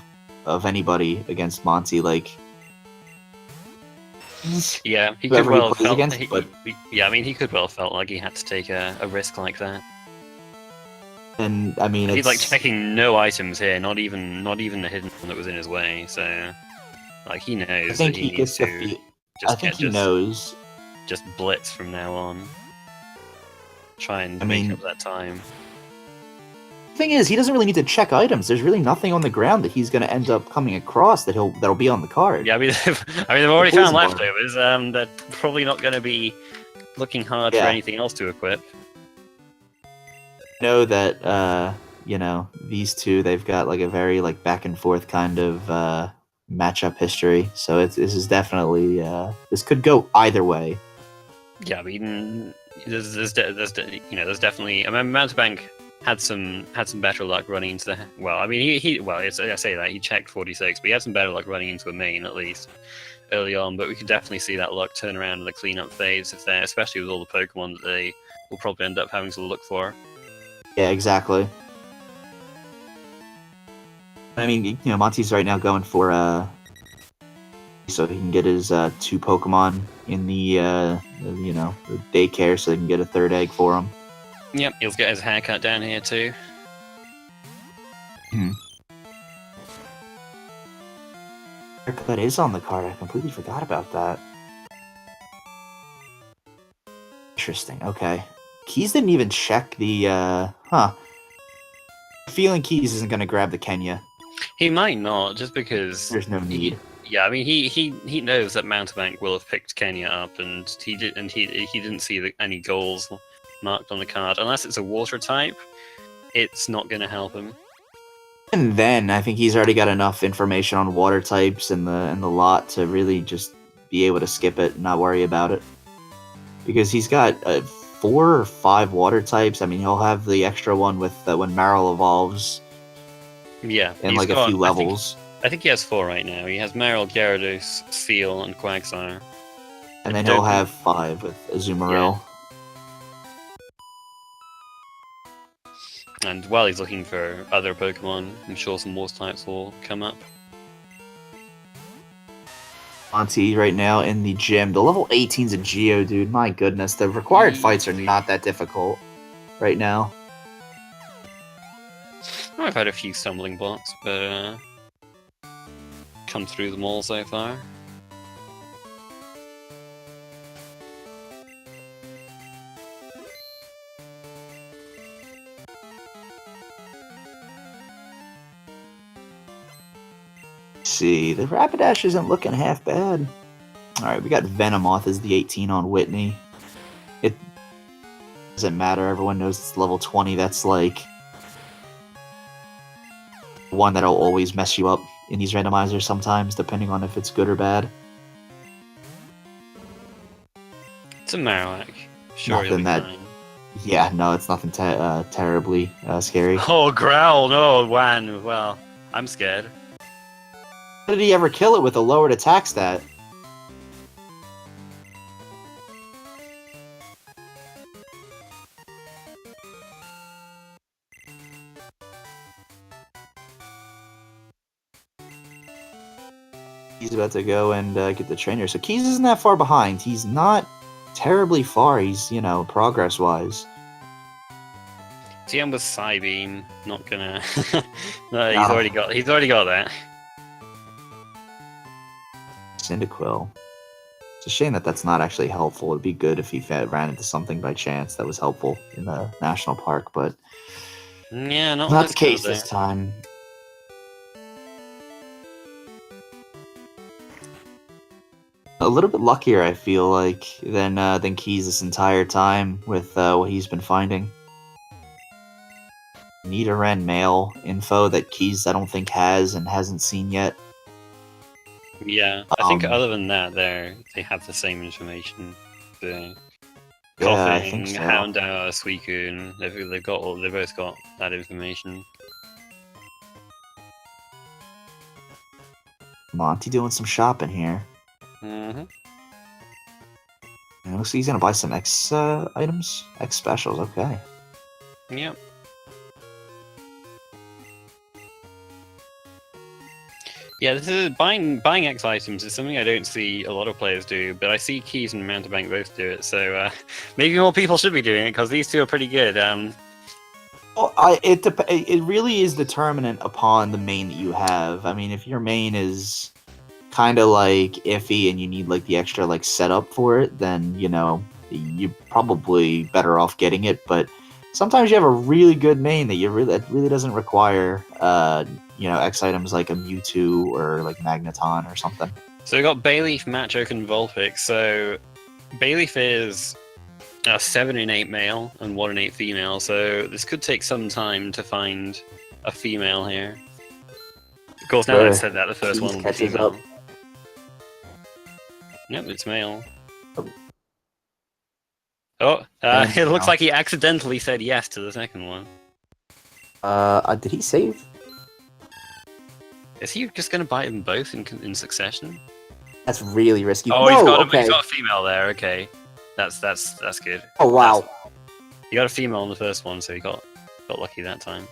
[SPEAKER 2] anybody against Monty. Like,
[SPEAKER 1] yeah, he could well felt. Yeah, I mean, he could well felt like he had to take a risk like that.
[SPEAKER 2] And I mean,
[SPEAKER 1] he's like checking no items here, not even the hidden one that was in his way. So, like, he knows that he needs to.
[SPEAKER 2] He knows.
[SPEAKER 1] Just blitz from now on. Try and make up that time.
[SPEAKER 2] The thing is, he doesn't really need to check items. There's really nothing on the ground that he's going to end up coming across that'll be on the card.
[SPEAKER 1] Yeah, I mean, they've already found leftovers. They're probably not going to be looking hard for anything else to equip.
[SPEAKER 2] Know that you know, these two, they've got like a very like back and forth kind of matchup history, so this is definitely this could go either way.
[SPEAKER 1] Yeah, I mean, there's definitely. I mean, Mountebank had some better luck running into the. Well, I mean, I say that he checked 46, but he had some better luck running into a main at least early on. But we could definitely see that luck turn around in the cleanup phase, especially with all the Pokemon that they will probably end up having to look for.
[SPEAKER 2] Yeah, exactly. I mean, you know, Monty's right now going for so he can get his 2 Pokemon in the you know, the daycare, so they can get a 3rd egg for him.
[SPEAKER 1] Yep, he'll get his haircut down here too.
[SPEAKER 2] Haircut is on the card. I completely forgot about that. Interesting. Okay. Keys didn't even check the feeling Keys isn't going to grab the Kenya.
[SPEAKER 1] He might not, just because
[SPEAKER 2] There's no need.
[SPEAKER 1] Yeah, I mean, he knows that Mountebank will have picked Kenya up, and he didn't see any goals marked on the card. Unless it's a water type, it's not going to help him.
[SPEAKER 2] And then I think he's already got enough information on water types in the lot to really just be able to skip it and not worry about it. Because he's got 4 or 5 water types. I mean, he'll have the extra one with when Marill evolves.
[SPEAKER 1] Yeah,
[SPEAKER 2] in like a few levels.
[SPEAKER 1] I think he has 4 right now. He has Marill, Gyarados, Seal, and Quagsire.
[SPEAKER 2] And then he'll have 5 with Azumarill.
[SPEAKER 1] Yeah. And while he's looking for other Pokemon, I'm sure some Water types will come up.
[SPEAKER 2] Monty right now in the gym. The level 18's a Geodude. My goodness, the required fights are not that difficult right now.
[SPEAKER 1] I've had a few stumbling blocks, but come through them all so far.
[SPEAKER 2] See, the Rapidash isn't looking half bad. Alright, we got Venomoth as the 18 on Whitney. It doesn't matter, everyone knows it's level 20. That's like one that'll always mess you up in these randomizers sometimes, depending on if it's good or bad.
[SPEAKER 1] It's a Marowak. Sure,
[SPEAKER 2] nothing that. Fine. Yeah, no, it's nothing terribly scary.
[SPEAKER 1] Oh, Growl! No, Wan. Well, I'm scared.
[SPEAKER 2] How did he ever kill it with a lowered attack stat? He's about to go and get the trainer. So Keys isn't that far behind. He's not terribly far. He's, you know, progress-wise.
[SPEAKER 1] TM with Psybeam. Not gonna. No, he's already got that.
[SPEAKER 2] Cyndaquil. It's a shame that that's not actually helpful. It'd be good if he ran into something by chance that was helpful in the national park, but
[SPEAKER 1] yeah,
[SPEAKER 2] not the case this time. A little bit luckier, I feel like, than Keys this entire time with what he's been finding. Nidoran male info that Keys I don't think has and hasn't seen yet.
[SPEAKER 1] Yeah, I think other than that, they have the same information. The Coughing, so. Houndour, Suicune, they both got that information.
[SPEAKER 2] Monty doing some shopping here.
[SPEAKER 1] Mm-hmm.
[SPEAKER 2] And looks like he's gonna buy some X items, X specials. Okay.
[SPEAKER 1] Yep. Yeah, this is buying X items is something I don't see a lot of players do, but I see Keys and Mountebank both do it, so maybe more people should be doing it, because these two are pretty good.
[SPEAKER 2] Well, it really is determinant upon the main that you have. I mean, if your main is kind of like iffy and you need like the extra like setup for it, then, you know, you're probably better off getting it, but sometimes you have a really good main that really doesn't require you know, X items like a Mewtwo or like Magneton or something.
[SPEAKER 1] So we got Bayleaf, Machoke, and Vulpix. So Bayleaf is 7 and 8 male and 1 and 8 female, so this could take some time to find a female here. Of course, now that I said that, the first one will be female. Up. Yep, it's male. Oh, it looks like he accidentally said yes to the second one.
[SPEAKER 2] Did he save?
[SPEAKER 1] Is he just going to bite them both in succession?
[SPEAKER 2] That's really risky.
[SPEAKER 1] Oh,
[SPEAKER 2] No,
[SPEAKER 1] he's
[SPEAKER 2] okay.
[SPEAKER 1] got a female there. Okay, that's good.
[SPEAKER 2] Oh, wow.
[SPEAKER 1] He got a female on the first one, so he got lucky that time.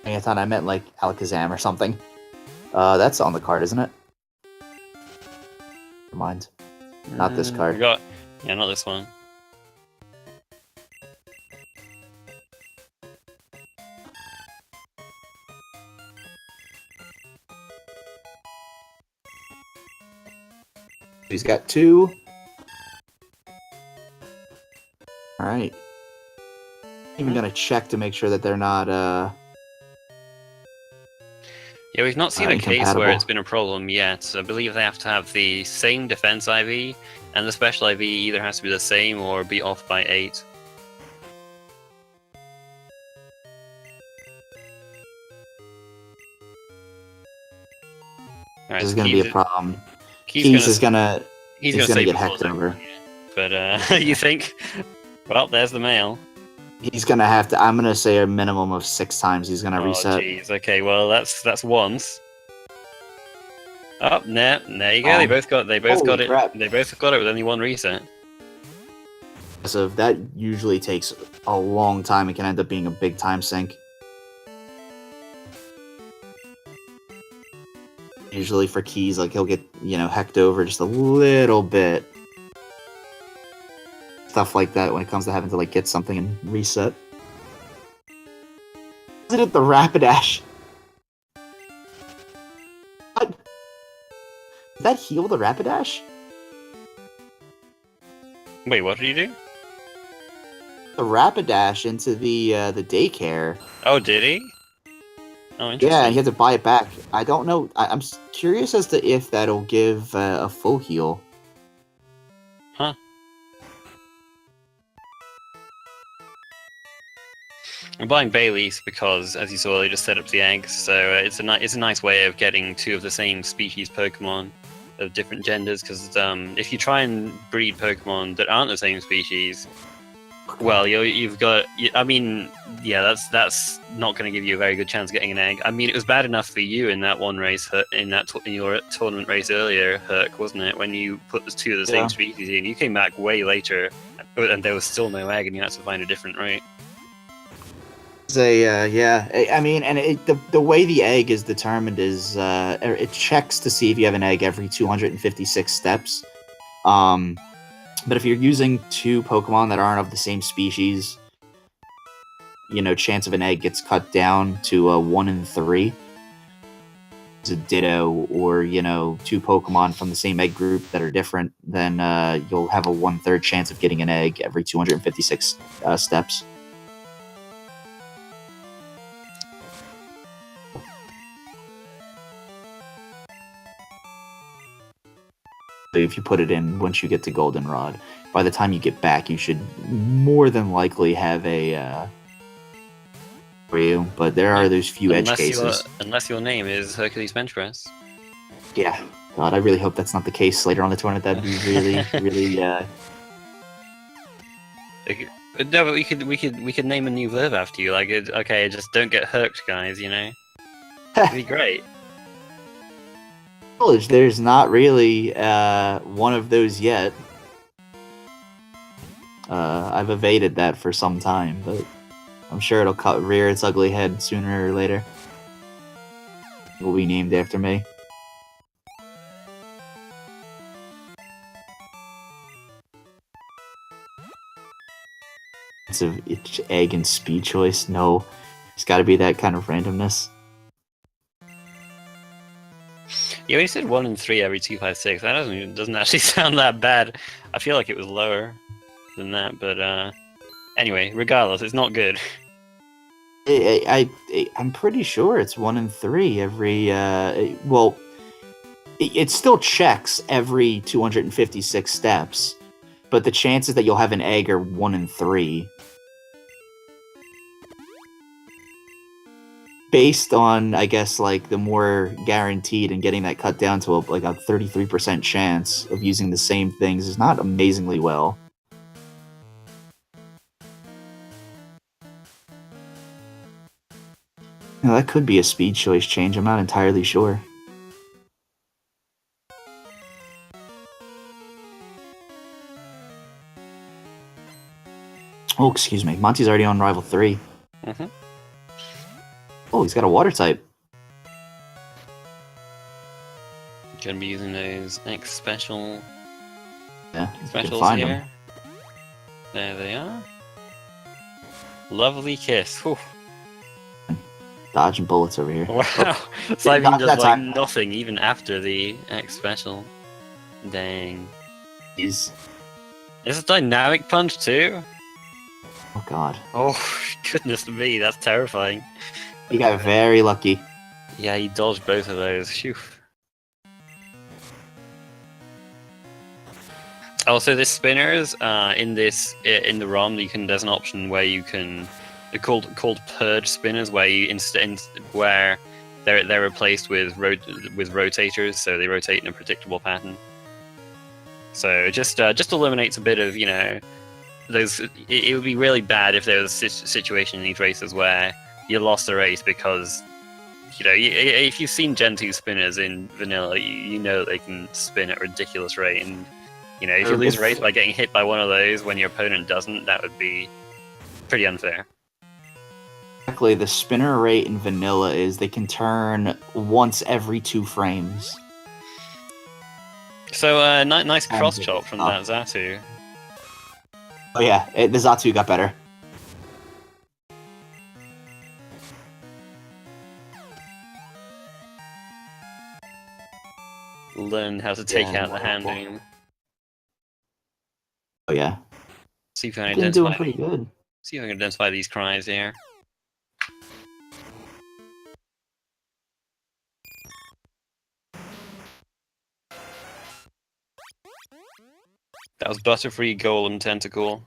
[SPEAKER 2] I thought I meant like Alakazam or something. That's on the card, isn't it? Never mind. Not this card.
[SPEAKER 1] Yeah, not this one.
[SPEAKER 2] He's got 2. Alright. Even gonna check to make sure that they're not,
[SPEAKER 1] Yeah, we've not seen a case where
[SPEAKER 2] incompatible.
[SPEAKER 1] it's been a problem yet. So I believe they have to have the same defense IV, and the special IV either has to be the same or be off by 8.
[SPEAKER 2] This is gonna be a problem.
[SPEAKER 1] He's
[SPEAKER 2] is gonna
[SPEAKER 1] say
[SPEAKER 2] get
[SPEAKER 1] before
[SPEAKER 2] hecked
[SPEAKER 1] that,
[SPEAKER 2] over.
[SPEAKER 1] But you think? Well, there's the male.
[SPEAKER 2] He's gonna have to. I'm gonna say a minimum of 6 times he's gonna reset.
[SPEAKER 1] Jeez. Okay, well that's once. Oh, there you go. They both got it.
[SPEAKER 2] Crap.
[SPEAKER 1] They both got it with only 1 reset.
[SPEAKER 2] So that usually takes a long time. It can end up being a big time sink. Usually for keys, like he'll get, hecked over just a little bit. Stuff like that when it comes to having to like get something and reset. Is it the Rapidash? What? Did that heal the Rapidash?
[SPEAKER 1] Wait, what did you do?
[SPEAKER 2] The Rapidash into the daycare.
[SPEAKER 1] Oh, did he? Oh, interesting.
[SPEAKER 2] Yeah, he had to buy it back. I don't know. I'm curious as to if that'll give a full heal.
[SPEAKER 1] Huh. I'm buying Bayleaf because, as you saw, they just set up the eggs, so it's a nice way of getting 2 of the same species Pokemon of different genders. Because if you try and breed Pokemon that aren't the same species, well, you've got. I mean, yeah, that's not going to give you a very good chance of getting an egg. I mean, it was bad enough for you in that one race, in your tournament race earlier, Herc, wasn't it? When you put the 2 of the same species in, you came back way later, and there was still no egg, and you had to find a different route.
[SPEAKER 2] I mean, and the way the egg is determined is it checks to see if you have an egg every 256 steps. But if you're using 2 Pokemon that aren't of the same species, chance of an egg gets cut down to 1 in 3. It's a Ditto, or 2 Pokemon from the same egg group that are different, then you'll have a 1/3 chance of getting an egg every 256 steps. If you put it in once you get to Goldenrod, by the time you get back, you should more than likely have a for you. But there are those few edge cases.
[SPEAKER 1] Unless your name is Hercules Bench Press.
[SPEAKER 2] Yeah, God, I really hope that's not the case later on the tournament. That'd be really, really.
[SPEAKER 1] No, but we could name a new verb after you. Like, okay, just don't get herked, guys. It'd be great.
[SPEAKER 2] There's not really one of those yet. I've evaded that for some time, but I'm sure it'll rear its ugly head sooner or later. It will be named after me. It's egg and speed choice. No, it's got to be that kind of randomness.
[SPEAKER 1] Yeah, when you said 1 in 3 every 256, that doesn't actually sound that bad. I feel like it was lower than that, but anyway, regardless, it's not good.
[SPEAKER 2] I'm pretty sure it's 1 in 3 every. Well, it still checks every 256 steps, but the chances that you'll have an egg are 1 in 3. based on, I guess, like the more guaranteed and getting that cut down to like a 33% chance of using the same things is not amazingly well. Now, that could be a speed choice change. I'm not entirely sure. Oh, excuse me. Monty's already on Rival 3.
[SPEAKER 1] Mm-hmm.
[SPEAKER 2] Oh, he's got a water type.
[SPEAKER 1] Gonna be using those X specials
[SPEAKER 2] Find
[SPEAKER 1] here.
[SPEAKER 2] him.
[SPEAKER 1] There they are. Lovely kiss. Whew.
[SPEAKER 2] Dodging bullets over here.
[SPEAKER 1] Wow. Cybeam does like
[SPEAKER 2] time.
[SPEAKER 1] nothing even after the X special. Dang.
[SPEAKER 2] He's...
[SPEAKER 1] Is it dynamic punch too?
[SPEAKER 2] Oh god.
[SPEAKER 1] Oh goodness me, that's terrifying.
[SPEAKER 2] He got very lucky.
[SPEAKER 1] Yeah, he dodged both of those. Phew. Also, the spinners in the ROM, there's an option where you can. They're called purge spinners, where you where they're replaced with rotators, so they rotate in a predictable pattern. So it just eliminates a bit of those. It would be really bad if there was a situation in these races where you lost a race because if you've seen Gen 2 spinners in vanilla, you know they can spin at a ridiculous rate, and if you lose a race by getting hit by one of those when your opponent doesn't, that would be pretty unfair.
[SPEAKER 2] Exactly, the spinner rate in vanilla is they can turn once every 2 frames.
[SPEAKER 1] So nice cross chop from that Zatu.
[SPEAKER 2] Oh yeah, the Zatu got better.
[SPEAKER 1] Learn how to take out the hand beam.
[SPEAKER 2] Oh yeah.
[SPEAKER 1] See if I can
[SPEAKER 2] been doing pretty good.
[SPEAKER 1] See if I can identify these cries here. That was Butterfree Golem Tentacle.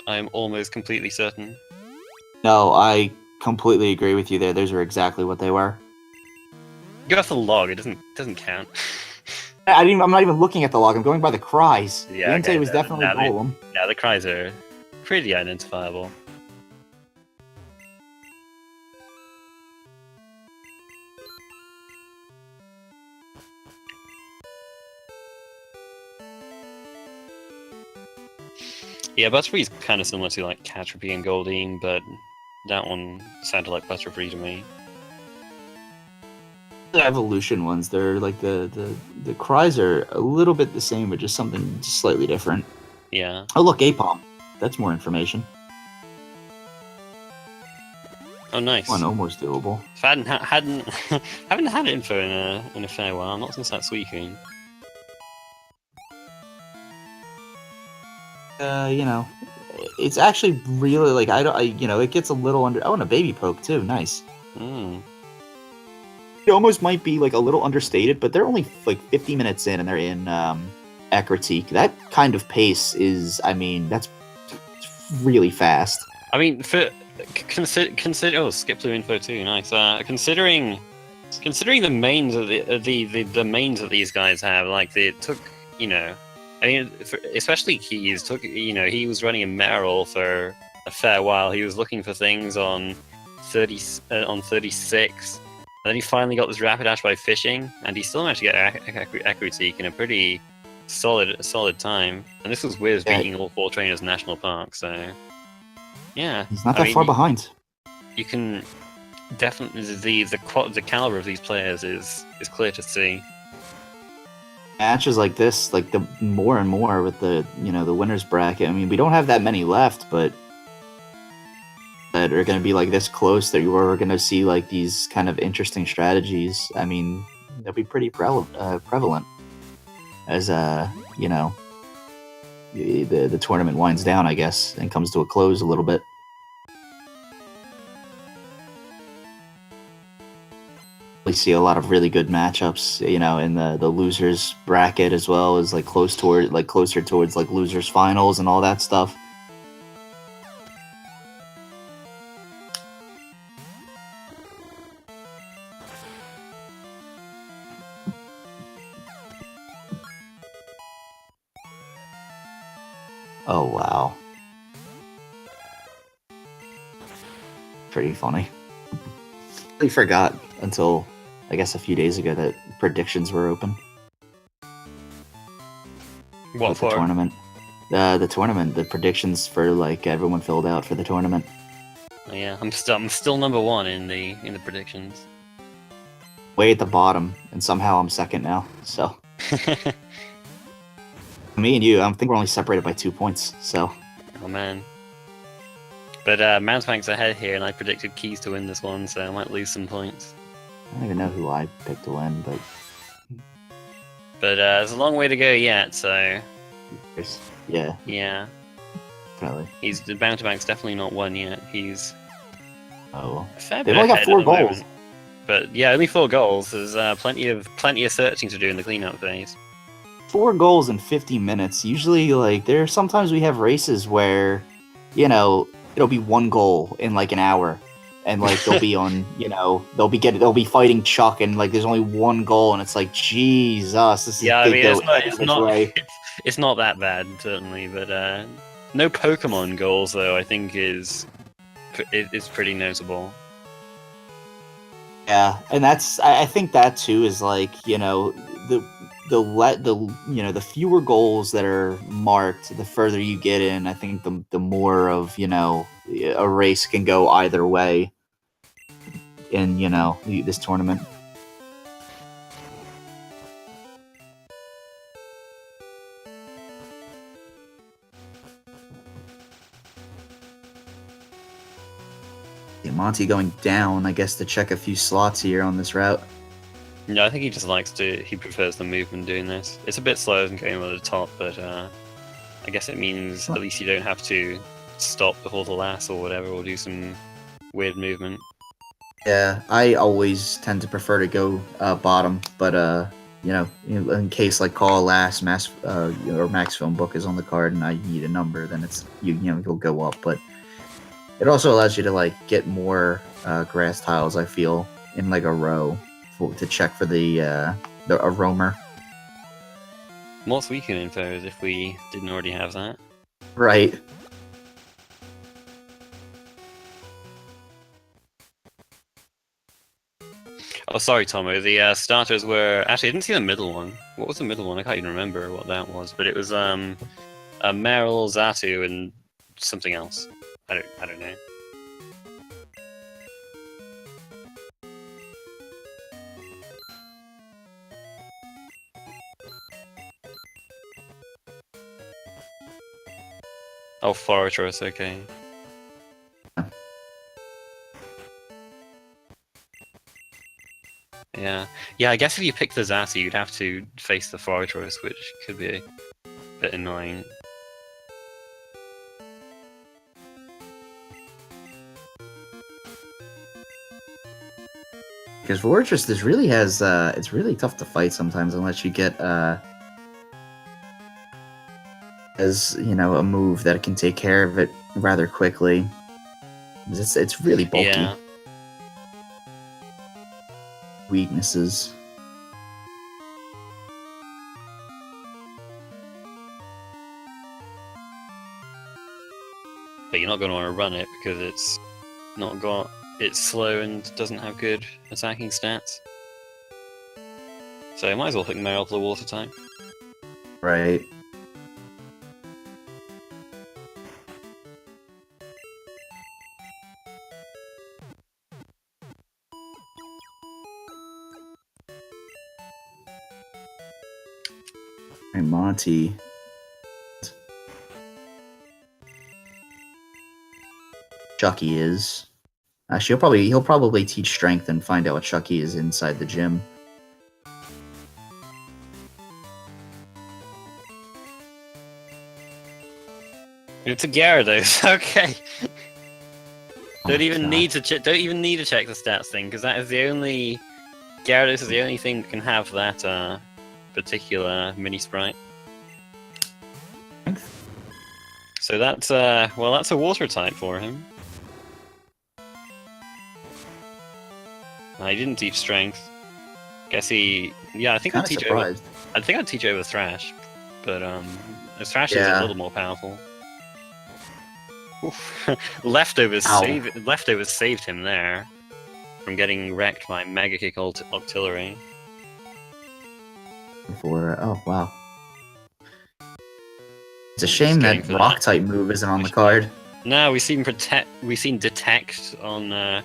[SPEAKER 1] I am almost completely certain.
[SPEAKER 2] No, I completely agree with you there. Those are exactly what they were.
[SPEAKER 1] Go off the log. It doesn't count.
[SPEAKER 2] I'm not even looking at the log. I'm going by the cries.
[SPEAKER 1] Yeah,
[SPEAKER 2] Yente was definitely Golem.
[SPEAKER 1] Now the cries are pretty identifiable. Yeah, Butterfree's kind of similar to like Caterpie and Goldeen, but that one sounded like Butterfree to me.
[SPEAKER 2] The evolution ones, they're like the cries are a little bit the same, but just something slightly different.
[SPEAKER 1] Yeah.
[SPEAKER 2] Oh look, Apom. That's more information.
[SPEAKER 1] Oh, nice.
[SPEAKER 2] One almost doable.
[SPEAKER 1] If I haven't had info in a fair while, not since that Suicune.
[SPEAKER 2] It's actually really like it gets a little under. Oh, and a baby poke too. Nice. It almost might be like a little understated, but they're only like 50 minutes in, and they're in Ekritique. That kind of pace is, that's really fast.
[SPEAKER 1] I mean, consider oh, skip through info too. Nice. Considering the mains of the mains that these guys have, like they took, especially Keys took, he was running a Meryl for a fair while. He was looking for things on 36. And then he finally got this Rapidash by fishing, and he still managed to get Ekritique in a pretty solid time. And this was with beating all 4 trainers in National Park, so yeah.
[SPEAKER 2] He's not that far behind.
[SPEAKER 1] You can definitely the caliber of these players is clear to see.
[SPEAKER 2] Matches like this, like the more and more with the the winners bracket. I mean, we don't have that many left, but that are going to be like this close that we're going to see like these kind of interesting strategies. I mean, they'll be pretty prevalent as the tournament winds down, I guess, and comes to a close a little bit. we see a lot of really good matchups, you know, in the losers bracket as well as like closer towards like losers finals and all that stuff. Oh wow. Pretty funny. I forgot until I guess a few days ago that predictions were open.
[SPEAKER 1] What for?
[SPEAKER 2] The tournament? The tournament, the predictions for like everyone filled out for the tournament.
[SPEAKER 1] Oh, yeah, I'm still number one in the predictions.
[SPEAKER 2] Way at the bottom, and somehow I'm second now. So me and you, I think we're only separated by 2 points. So
[SPEAKER 1] oh man. But Mountebank's ahead here, and I predicted Keys to win this one, so I might lose some points.
[SPEAKER 2] I don't even know who I picked to win, but
[SPEAKER 1] there's a long way to go yet. So
[SPEAKER 2] yeah,
[SPEAKER 1] definitely. The Mountebank's definitely not won yet. He's
[SPEAKER 2] a
[SPEAKER 1] fair
[SPEAKER 2] they've
[SPEAKER 1] bit
[SPEAKER 2] only got
[SPEAKER 1] ahead
[SPEAKER 2] 4
[SPEAKER 1] at the
[SPEAKER 2] goals.
[SPEAKER 1] moment. But yeah, only 4 goals. There's plenty of searching to do in the cleanup phase.
[SPEAKER 2] 4 goals in 50 minutes. Usually, like sometimes we have races where, you know, it'll be 1 goal in like an hour, and like they'll be on, you know, they'll be fighting Chuck, and like there's only 1 goal, and it's like Jesus, this is
[SPEAKER 1] Yeah, I mean, it's not that bad certainly, but no Pokemon goals though. I think is pretty notable.
[SPEAKER 2] Yeah, and I think that too is like, you know, the fewer goals that are marked, the further you get in. I think the more of, you know, a race can go either way in, you know, this tournament. Yeah, Monty going down, I guess, to check a few slots here on this route.
[SPEAKER 1] Yeah, I think he prefers the movement doing this. It's a bit slower than going over the top, but I guess it means at least you don't have to stop before the last or whatever, or do some weird movement.
[SPEAKER 2] Yeah, I always tend to prefer to go bottom, but you know, in case like call last max or max film book is on the card and I need a number, then it's you know you'll go up. But it also allows you to like get more grass tiles. I feel in like a row to check for a roamer.
[SPEAKER 1] What's weekend info is if we didn't already have that.
[SPEAKER 2] Right.
[SPEAKER 1] Oh, sorry, Tomo. The starters were actually I didn't see the middle one. What was the middle one? I can't even remember what that was. But it was Meryl, Zatu, and something else. I don't know. Oh, Fortress, okay. Yeah. I guess if you pick the Zatu, you'd have to face the Fortress, which could be a bit annoying.
[SPEAKER 2] Because Fortress, this really has it's really tough to fight sometimes unless you get as you know a move that can take care of it rather quickly. It's really bulky.
[SPEAKER 1] Yeah.
[SPEAKER 2] Weaknesses.
[SPEAKER 1] But you're not going to want to run it because it's slow and doesn't have good attacking stats. So I might as well pick Meryl for the water type.
[SPEAKER 2] Right. And Monty. Chucky is. Actually, he'll probably teach strength and find out what Chucky is inside the gym.
[SPEAKER 1] It's a Gyarados, okay.
[SPEAKER 2] Oh
[SPEAKER 1] Don't
[SPEAKER 2] my
[SPEAKER 1] even
[SPEAKER 2] God.
[SPEAKER 1] need to check the stats thing because that is the only Gyarados is the only thing that can have that particular mini sprite. So that's well, that's a water type for him. He didn't teach strength. Guess he, yeah, I think I'd teach over. I think I'd teach over Thrash, but the Thrash is a little more powerful. Leftovers saved him there from getting wrecked by Mega Kick Octillery.
[SPEAKER 2] Oh wow. It's a shame that Rock type move isn't on the card.
[SPEAKER 1] No, we've seen Detect on,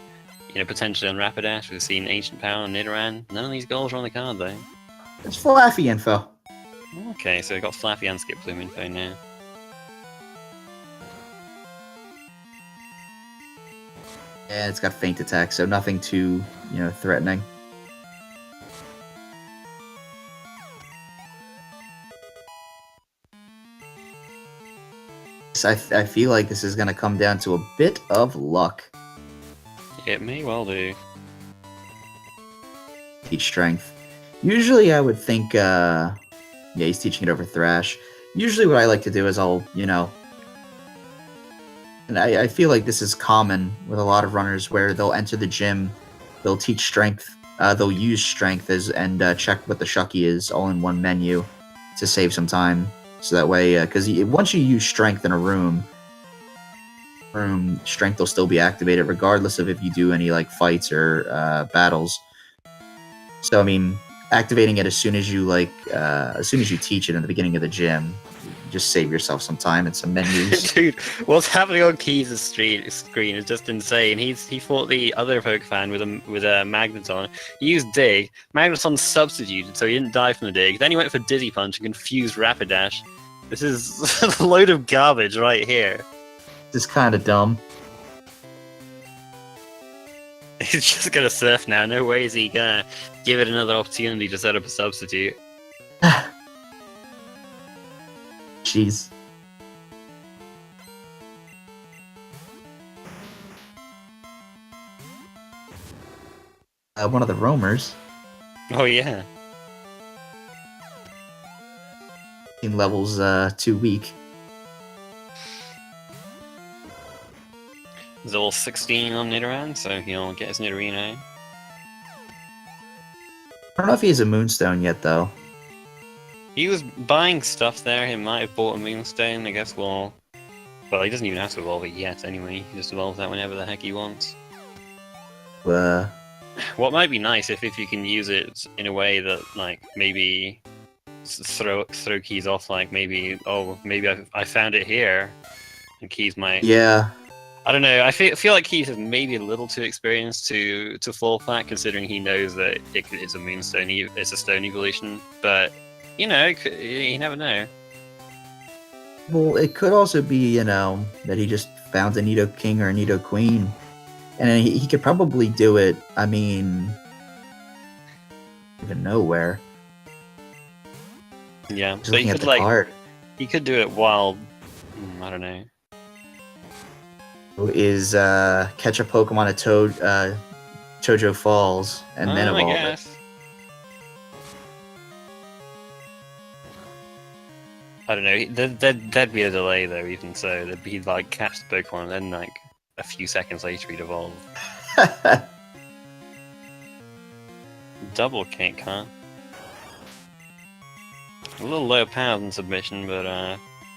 [SPEAKER 1] potentially on Rapidash. We've seen Ancient Power on Nidoran. None of these goals are on the card though.
[SPEAKER 2] It's Flaffy info.
[SPEAKER 1] Okay, so we've got Flaffy and Skip Plume info now.
[SPEAKER 2] Yeah, it's got Feint Attack, so nothing too, threatening. I feel like this is going to come down to a bit of luck.
[SPEAKER 1] It may well do.
[SPEAKER 2] Teach strength. Usually I would think, yeah, he's teaching it over Thrash. Usually what I like to do is I'll, and I feel like this is common with a lot of runners where they'll enter the gym, they'll teach strength, they'll use strength and check what the Shucky is all in one menu to save some time. So that way, because once you use strength in a room, strength will still be activated regardless of if you do any like fights or battles. So I mean, activating it as soon as you teach it in the beginning of the gym, just save yourself some time and some menus.
[SPEAKER 1] Dude, what's happening on Keys' screen is just insane. He fought the other Pokefan with a Magneton. He used Dig. Magneton substituted, so he didn't die from the Dig. Then he went for Dizzy Punch and confused Rapidash. This is a load of garbage right here.
[SPEAKER 2] This is kind of dumb.
[SPEAKER 1] He's just gonna surf now. No way is he gonna give it another opportunity to set up a substitute.
[SPEAKER 2] Jeez. One of the roamers.
[SPEAKER 1] Oh yeah.
[SPEAKER 2] Levels too weak.
[SPEAKER 1] He's level 16 on Nidoran, so he'll get his Nidorino.
[SPEAKER 2] I don't know if he has a Moonstone yet, though.
[SPEAKER 1] He was buying stuff there. He might have bought a Moonstone. I guess well, he doesn't even have to evolve it yet. Anyway, he just evolves that whenever the heck he wants. What might be nice if you can use it in a way that like maybe throw Keys off. Like maybe I found it here, and Keys might.
[SPEAKER 2] Yeah.
[SPEAKER 1] I don't know. I feel like Keys is maybe a little too experienced to fall flat, considering he knows that it's a Moonstone. It's a Stone evolution, but. You never know.
[SPEAKER 2] Well, it could also be, that he just found a Nidoking or a Nidoqueen. And he could probably do it, I mean, even nowhere.
[SPEAKER 1] Yeah,
[SPEAKER 2] Just
[SPEAKER 1] so
[SPEAKER 2] looking at the card.
[SPEAKER 1] He could do it while, I don't know.
[SPEAKER 2] Is catch a Pokemon at Tojo Falls and then evolve it.
[SPEAKER 1] I don't know. There'd be a delay though. Even so, there'd be like catch the Pokemon, and then like a few seconds later he'd evolve. Double kick, huh? A little lower power than submission, but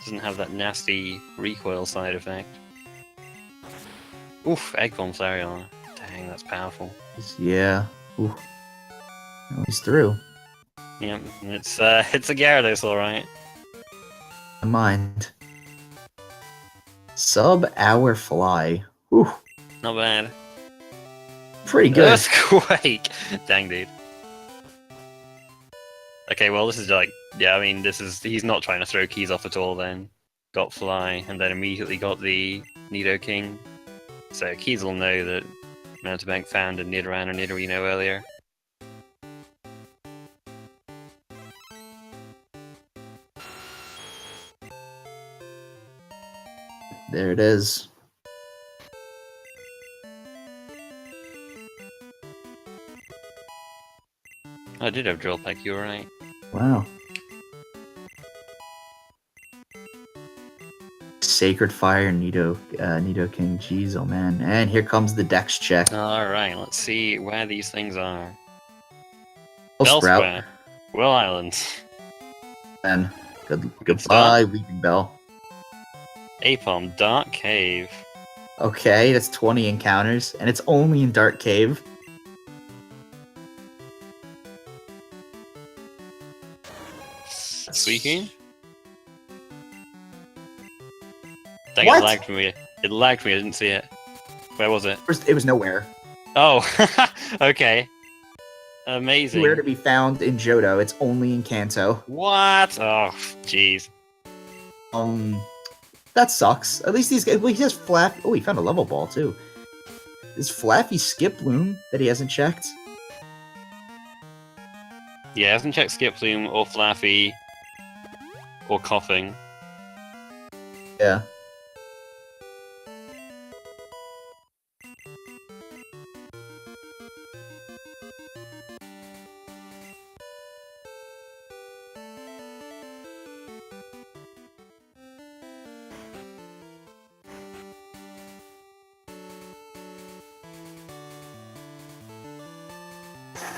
[SPEAKER 1] doesn't have that nasty recoil side effect. Oof! Egg Bomb Flareon. Dang, that's powerful.
[SPEAKER 2] Yeah. Ooh. Well, he's through.
[SPEAKER 1] Yeah, it's a Gyarados, all right.
[SPEAKER 2] Mind. Sub-hour fly. Ooh.
[SPEAKER 1] Not bad.
[SPEAKER 2] Pretty good.
[SPEAKER 1] Earthquake! Dang, dude. Okay, well, this is like... Yeah, I mean, he's not trying to throw Keys off at all then. Got Fly, and then immediately got the Nidoking. So Keys will know that Mountebank found a Nidoran or Nidorino earlier.
[SPEAKER 2] There it is.
[SPEAKER 1] I did have drill peck, you were right.
[SPEAKER 2] Wow. Sacred Fire, Nido King. Jeez, oh man. And here comes the Dex check.
[SPEAKER 1] Alright, let's see where these things are.
[SPEAKER 2] Bellsprout.
[SPEAKER 1] Bellsprout. Will Island.
[SPEAKER 2] And
[SPEAKER 1] Good
[SPEAKER 2] goodbye,
[SPEAKER 1] start.
[SPEAKER 2] Weeping Bell.
[SPEAKER 1] Apom, Dark Cave.
[SPEAKER 2] Okay, that's 20 encounters, and it's only in Dark Cave.
[SPEAKER 1] Suicune? Dang,
[SPEAKER 2] What?
[SPEAKER 1] it lagged me. It lagged me, I didn't see it. Where was it?
[SPEAKER 2] First, it was nowhere.
[SPEAKER 1] Oh, okay. Amazing.
[SPEAKER 2] Nowhere to be found in Johto. It's only in Kanto.
[SPEAKER 1] What? Oh, jeez.
[SPEAKER 2] That sucks. At least these guys. Well, he has Flap. Oh, he found a level ball too. Is Flappy Skip Bloom that he hasn't checked?
[SPEAKER 1] Yeah, hasn't checked Skip Bloom or Flaffy or Coughing.
[SPEAKER 2] Yeah.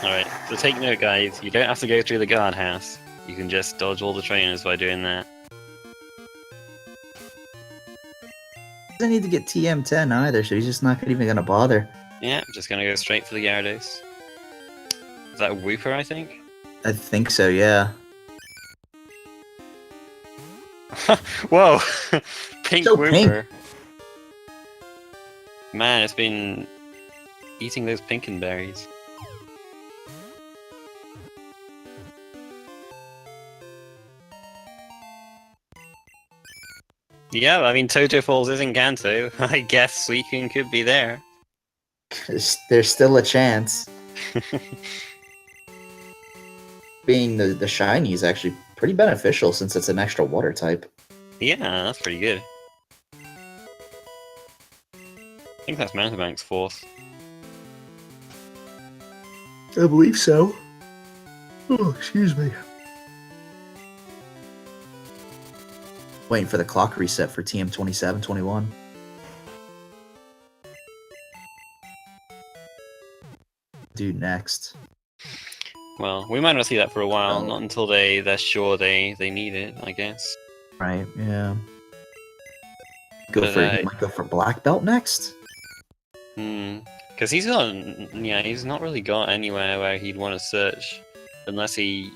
[SPEAKER 1] Alright, so take note, guys. You don't have to go through the guardhouse. You can just dodge all the trainers by doing that.
[SPEAKER 2] Doesn't need to get TM10 either, so he's just not even gonna bother.
[SPEAKER 1] Yeah, just gonna go straight for the Gyarados. Is that a Wooper, I think?
[SPEAKER 2] I think so, yeah.
[SPEAKER 1] Whoa! Pink
[SPEAKER 2] So
[SPEAKER 1] Wooper. Man, it's been eating those pinkenberries. Yeah, I mean, Toto Falls is in Kanto. I guess Suicune could be there.
[SPEAKER 2] There's still a chance. Being the shiny is actually pretty beneficial since it's an extra water type.
[SPEAKER 1] Yeah, that's pretty good. I think that's Mountebank's fourth.
[SPEAKER 2] I believe so. Oh, excuse me. Waiting for the clock reset for TM27-21. Dude, next.
[SPEAKER 1] Well, we might not see that for a while,
[SPEAKER 2] Oh.
[SPEAKER 1] not until they're sure they need it, I guess.
[SPEAKER 2] Right, yeah.
[SPEAKER 1] But,
[SPEAKER 2] He might go for black belt next.
[SPEAKER 1] Because he's not really got anywhere where he'd want to search, unless he,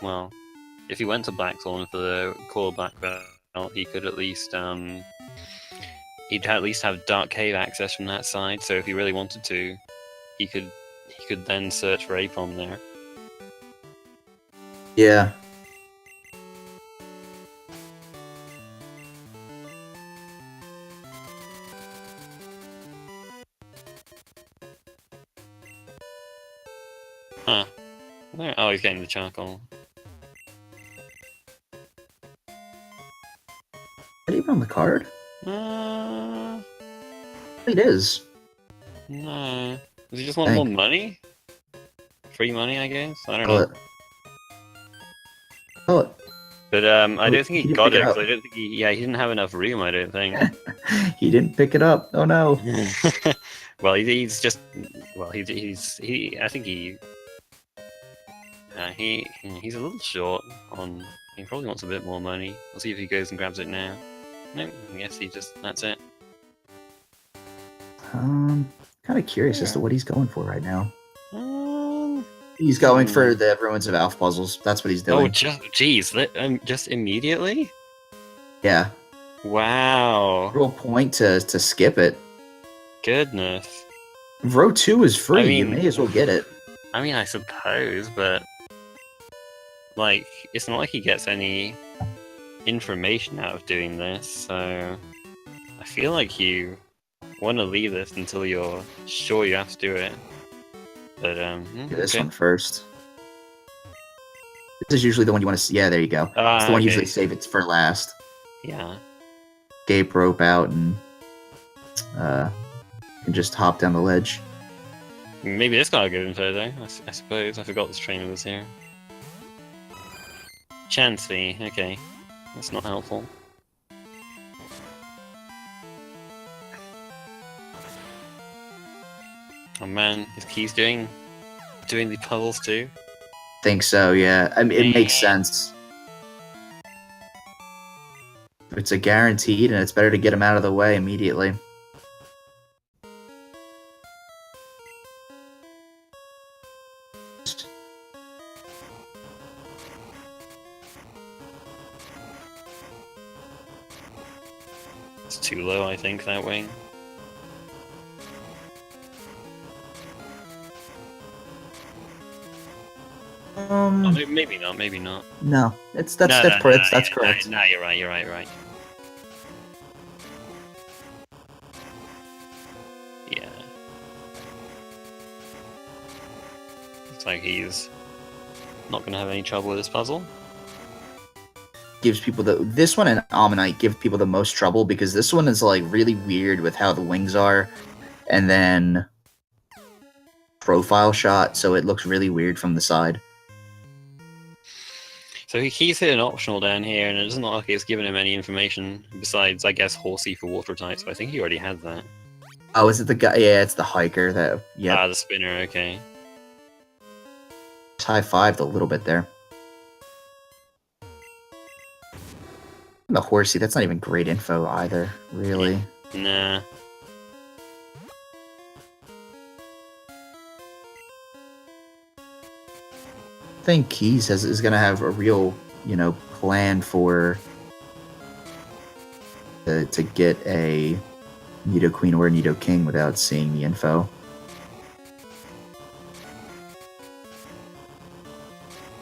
[SPEAKER 1] well, if he went to Blackthorn for the core black belt, he could at least, he'd at least have Dark Cave access from that side. So if he really wanted to, he could then search for Apom there.
[SPEAKER 2] Yeah.
[SPEAKER 1] Huh. Oh, he's getting the charcoal.
[SPEAKER 2] Is that even on the card? It is.
[SPEAKER 1] No. Does he just want more money? Free money, I guess? I don't know.
[SPEAKER 2] Oh.
[SPEAKER 1] But I don't think he got it,
[SPEAKER 2] up.
[SPEAKER 1] because I don't think he didn't have enough room, I don't think.
[SPEAKER 2] He didn't pick it up. Oh no.
[SPEAKER 1] Well, he's just, well, I think he's a little short on, he probably wants a bit more money. We'll see if he goes and grabs it now. Nope, I guess that's it.
[SPEAKER 2] Kind of curious as to what he's going for right now.
[SPEAKER 1] Um,
[SPEAKER 2] He's going for the Ruins of Alph puzzles. That's what he's doing.
[SPEAKER 1] Oh, just immediately?
[SPEAKER 2] Yeah.
[SPEAKER 1] Wow.
[SPEAKER 2] Real point to skip it.
[SPEAKER 1] Goodness.
[SPEAKER 2] Row 2 is free.
[SPEAKER 1] I mean,
[SPEAKER 2] you may as well get it.
[SPEAKER 1] I mean, I suppose, but like, it's not like he gets any information out of doing this, so I feel like you want to leave this until you're sure you have to do it. But
[SPEAKER 2] Do this
[SPEAKER 1] okay.
[SPEAKER 2] one first. This is usually the one you want to see. Yeah, there you go. It's the one you usually save it for last.
[SPEAKER 1] Yeah.
[SPEAKER 2] Escape rope out and can just hop down the ledge.
[SPEAKER 1] Maybe this got a good info though, I suppose. I forgot this trainer was here. Chansey, okay. That's not helpful. Oh man, is Keys doing the puzzles too?
[SPEAKER 2] Think so, yeah. I mean, it makes sense. It's a guaranteed, and it's better to get him out of the way immediately.
[SPEAKER 1] It's too low, I think, that wing. Oh, maybe not, maybe not.
[SPEAKER 2] No, that's correct.
[SPEAKER 1] No, you're right. Yeah. Looks like he's not gonna have any trouble with this puzzle.
[SPEAKER 2] Gives people this one and Ammonite give people the most trouble because this one is like really weird with how the wings are, and then profile shot, so it looks really weird from the side.
[SPEAKER 1] So he's hit an optional down here, and it doesn't look like it's given him any information besides, I guess, Horsey for water type. So I think he already had that.
[SPEAKER 2] Oh, is it the guy? Yeah, it's the hiker that. Yeah.
[SPEAKER 1] Ah, the spinner. Okay.
[SPEAKER 2] High-fived a little bit there. The Horsey, that's not even great info either, really.
[SPEAKER 1] Nah.
[SPEAKER 2] I think Keys is going to have a real, plan for to get a Nido Queen or a Nido King without seeing the info.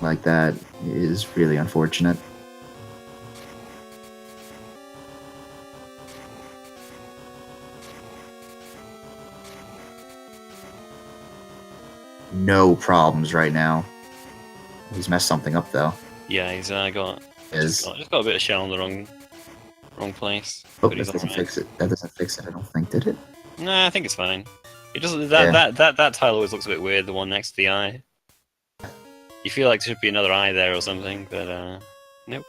[SPEAKER 2] Like that is really unfortunate. No problems right now. He's messed something up though.
[SPEAKER 1] Yeah, he's just got a bit of shell in the wrong place.
[SPEAKER 2] Oh, that doesn't fix it. That doesn't fix it. I don't think, did it?
[SPEAKER 1] Nah, I think it's fine. It doesn't. That tile always looks a bit weird. The one next to the eye. You feel like there should be another eye there or something, but nope.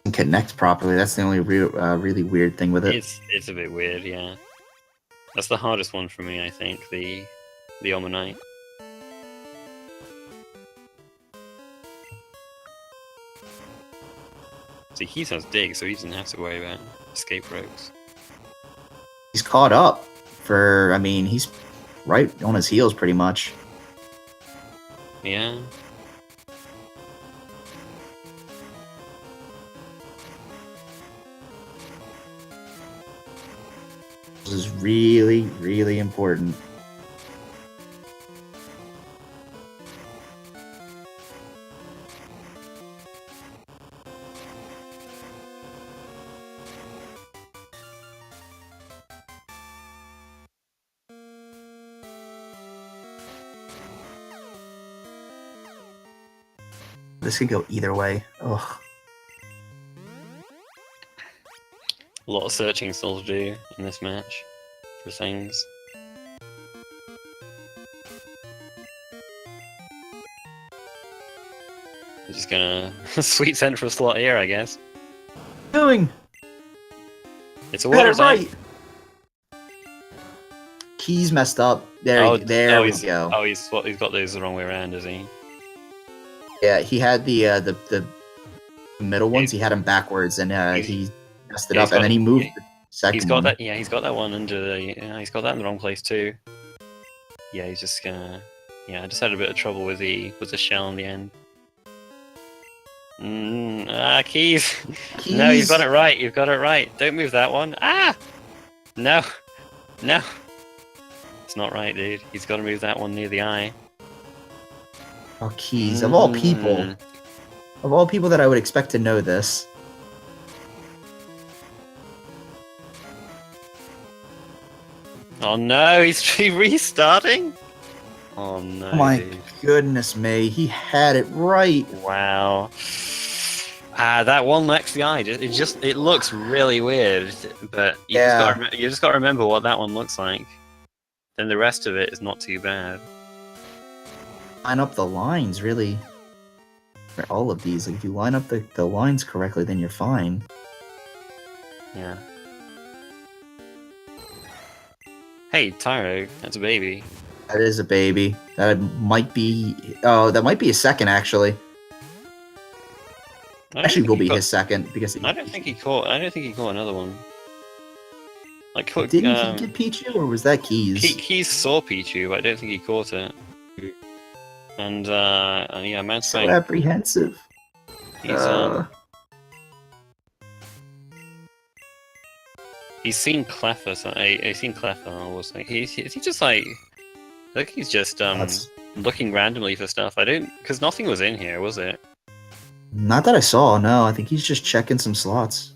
[SPEAKER 2] It connect properly. That's the only really weird thing with it.
[SPEAKER 1] It's a bit weird, yeah. That's the hardest one for me, I think. The Omanite. See, he has dig, so he doesn't have to worry about escape ropes.
[SPEAKER 2] He's caught up he's right on his heels pretty much.
[SPEAKER 1] Yeah.
[SPEAKER 2] This is really, really important. This could go either way. Ugh.
[SPEAKER 1] A lot of searching still to do in this match for things. We're just gonna sweet central slot here, I guess.
[SPEAKER 2] Doing.
[SPEAKER 1] It's a water
[SPEAKER 2] right. Keys messed up. There we go.
[SPEAKER 1] Oh, he's got those the wrong way around, is he?
[SPEAKER 2] Yeah, he had the middle ones. He had them backwards, and he messed it up, and then he moved the second.
[SPEAKER 1] He's got that. Yeah, he's got that one under the. He's got that in the wrong place too. Yeah, he's just gonna. Yeah, I just had a bit of trouble with the shell in the end. Keys. No, you've got it right. You've got it right. Don't move that one. Ah! No. It's not right, dude. He's got to move that one near the eye.
[SPEAKER 2] Oh, Keys. Of all people. Of all people that I would expect to know this.
[SPEAKER 1] Oh no, he's restarting? Oh no.
[SPEAKER 2] My goodness me, he had it right.
[SPEAKER 1] Wow. That one next to the eye, it looks really weird, but you just got to remember what that one looks like. then the rest of it is not too bad.
[SPEAKER 2] Line up the lines, really. For all of these, like, if you line up the lines correctly, then you're fine.
[SPEAKER 1] Yeah. Hey, Tyro, that's a baby.
[SPEAKER 2] That is a baby. That might be... Oh, that might be a second, actually. Actually, will be his second, because...
[SPEAKER 1] I don't think he caught another one. Like,
[SPEAKER 2] Didn't he get Pichu, or was that Keys?
[SPEAKER 1] Keys saw Pichu, but I don't think he caught it. And yeah, Mountebank.
[SPEAKER 2] So apprehensive.
[SPEAKER 1] He's seen Cleffer, so he's seen Cleffer. I was like, is he just like? I think he's just looking randomly for stuff. Because nothing was in here, was it?
[SPEAKER 2] Not that I saw. No, I think he's just checking some slots.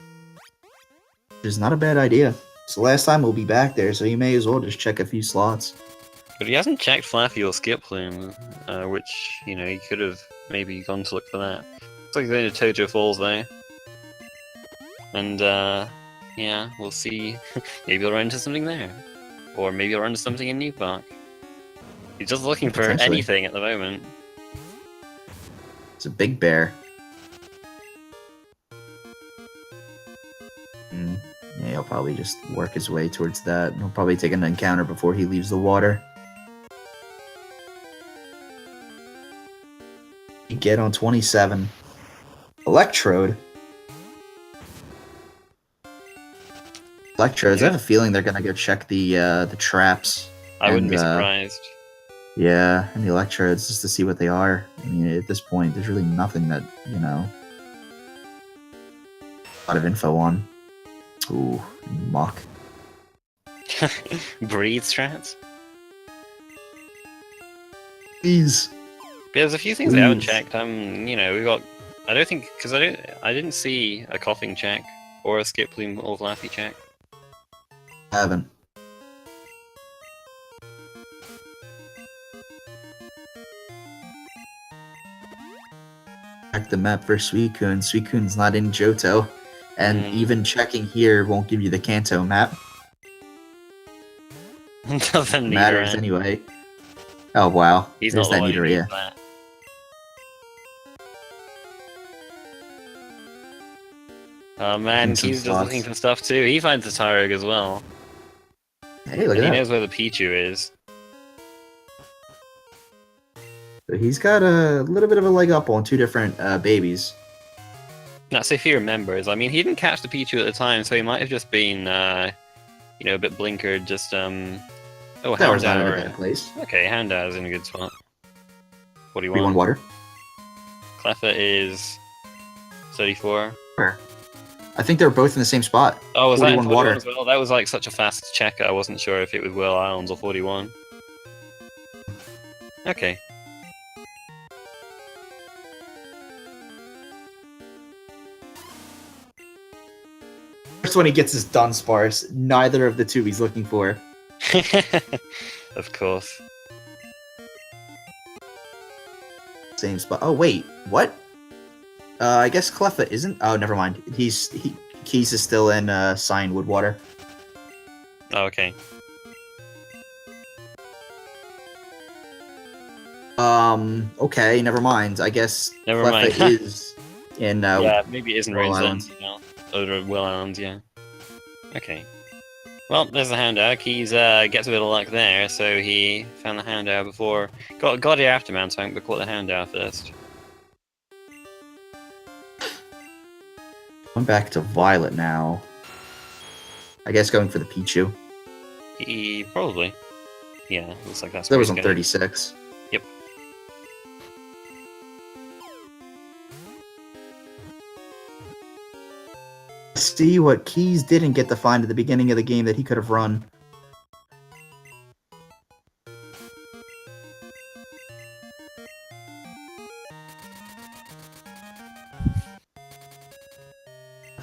[SPEAKER 2] Which is not a bad idea. It's the last time we'll be back there, so you may as well just check a few slots.
[SPEAKER 1] But he hasn't checked Flaffy or Skip Plume, which, you know, he could have maybe gone to look for that. Looks like he's going to Tojo Falls there. And, yeah, we'll see. Maybe he'll run into something there. Or maybe he'll run into something in New Park. He's just looking for anything at the moment.
[SPEAKER 2] It's a big bear. Yeah, he'll probably just work his way towards that. He'll probably take an encounter before he leaves the water. You get on 27. Electrode. Electrodes. I have a feeling they're gonna go check the traps.
[SPEAKER 1] I wouldn't be surprised.
[SPEAKER 2] Yeah, and the electrodes just to see what they are. I mean, at this point, there's really nothing that, you know, a lot of info on. Ooh, muck.
[SPEAKER 1] Breed strats?
[SPEAKER 2] Please.
[SPEAKER 1] There's a few things I haven't checked. You know, we got. I don't think because I didn't see a coughing check or a Skip Plume or Flaffy check.
[SPEAKER 2] I haven't. Check the map for Suicune. Suicune's not in Johto, and even checking here won't give you the Kanto map.
[SPEAKER 1] Doesn't
[SPEAKER 2] matters anyway. Oh wow,
[SPEAKER 1] he's not
[SPEAKER 2] that Nidorina.
[SPEAKER 1] Oh man, he's just looking for stuff too. He finds the Tyrog as well.
[SPEAKER 2] Hey, look at that.
[SPEAKER 1] He knows where the Pichu is.
[SPEAKER 2] So he's got a little bit of a leg up on two different babies.
[SPEAKER 1] That's if he remembers. I mean, he didn't catch the Pichu at the time, so he might have just been, you know, a bit blinkered. Just Oh,
[SPEAKER 2] Houndour's not in a bad place.
[SPEAKER 1] Okay, Houndour's in a good spot. What do you
[SPEAKER 2] want?
[SPEAKER 1] want?
[SPEAKER 2] Water.
[SPEAKER 1] Cleffa is 34.
[SPEAKER 2] Where? I think they're both in the same spot.
[SPEAKER 1] Oh, was that 41
[SPEAKER 2] water
[SPEAKER 1] as well? That was like such a fast checker. I wasn't sure if it was Will Islands or 41. Okay.
[SPEAKER 2] First one he gets is Dunsparce. Neither of the two he's looking for.
[SPEAKER 1] Of course.
[SPEAKER 2] Same spot. Oh wait, what? I guess Cleffa isn't. Oh, never mind. Keys is still in Cyan Woodwater.
[SPEAKER 1] Oh, okay.
[SPEAKER 2] Okay, never mind. I guess
[SPEAKER 1] never
[SPEAKER 2] Cleffa
[SPEAKER 1] mind.
[SPEAKER 2] is in.
[SPEAKER 1] Yeah, maybe it isn't
[SPEAKER 2] Will
[SPEAKER 1] Ruins End, you know. Or Will Islands, yeah. Okay. Well, there's the Houndour. Keys gets a bit of luck there, so he found the Houndour before. Got it after Mountebank, but caught the Houndour first.
[SPEAKER 2] I'm back to Violet now. I guess going for the Pichu.
[SPEAKER 1] He probably. Yeah, looks like that's.
[SPEAKER 2] That was on 36.
[SPEAKER 1] Yep.
[SPEAKER 2] See what Keys didn't get to find at the beginning of the game that he could have run.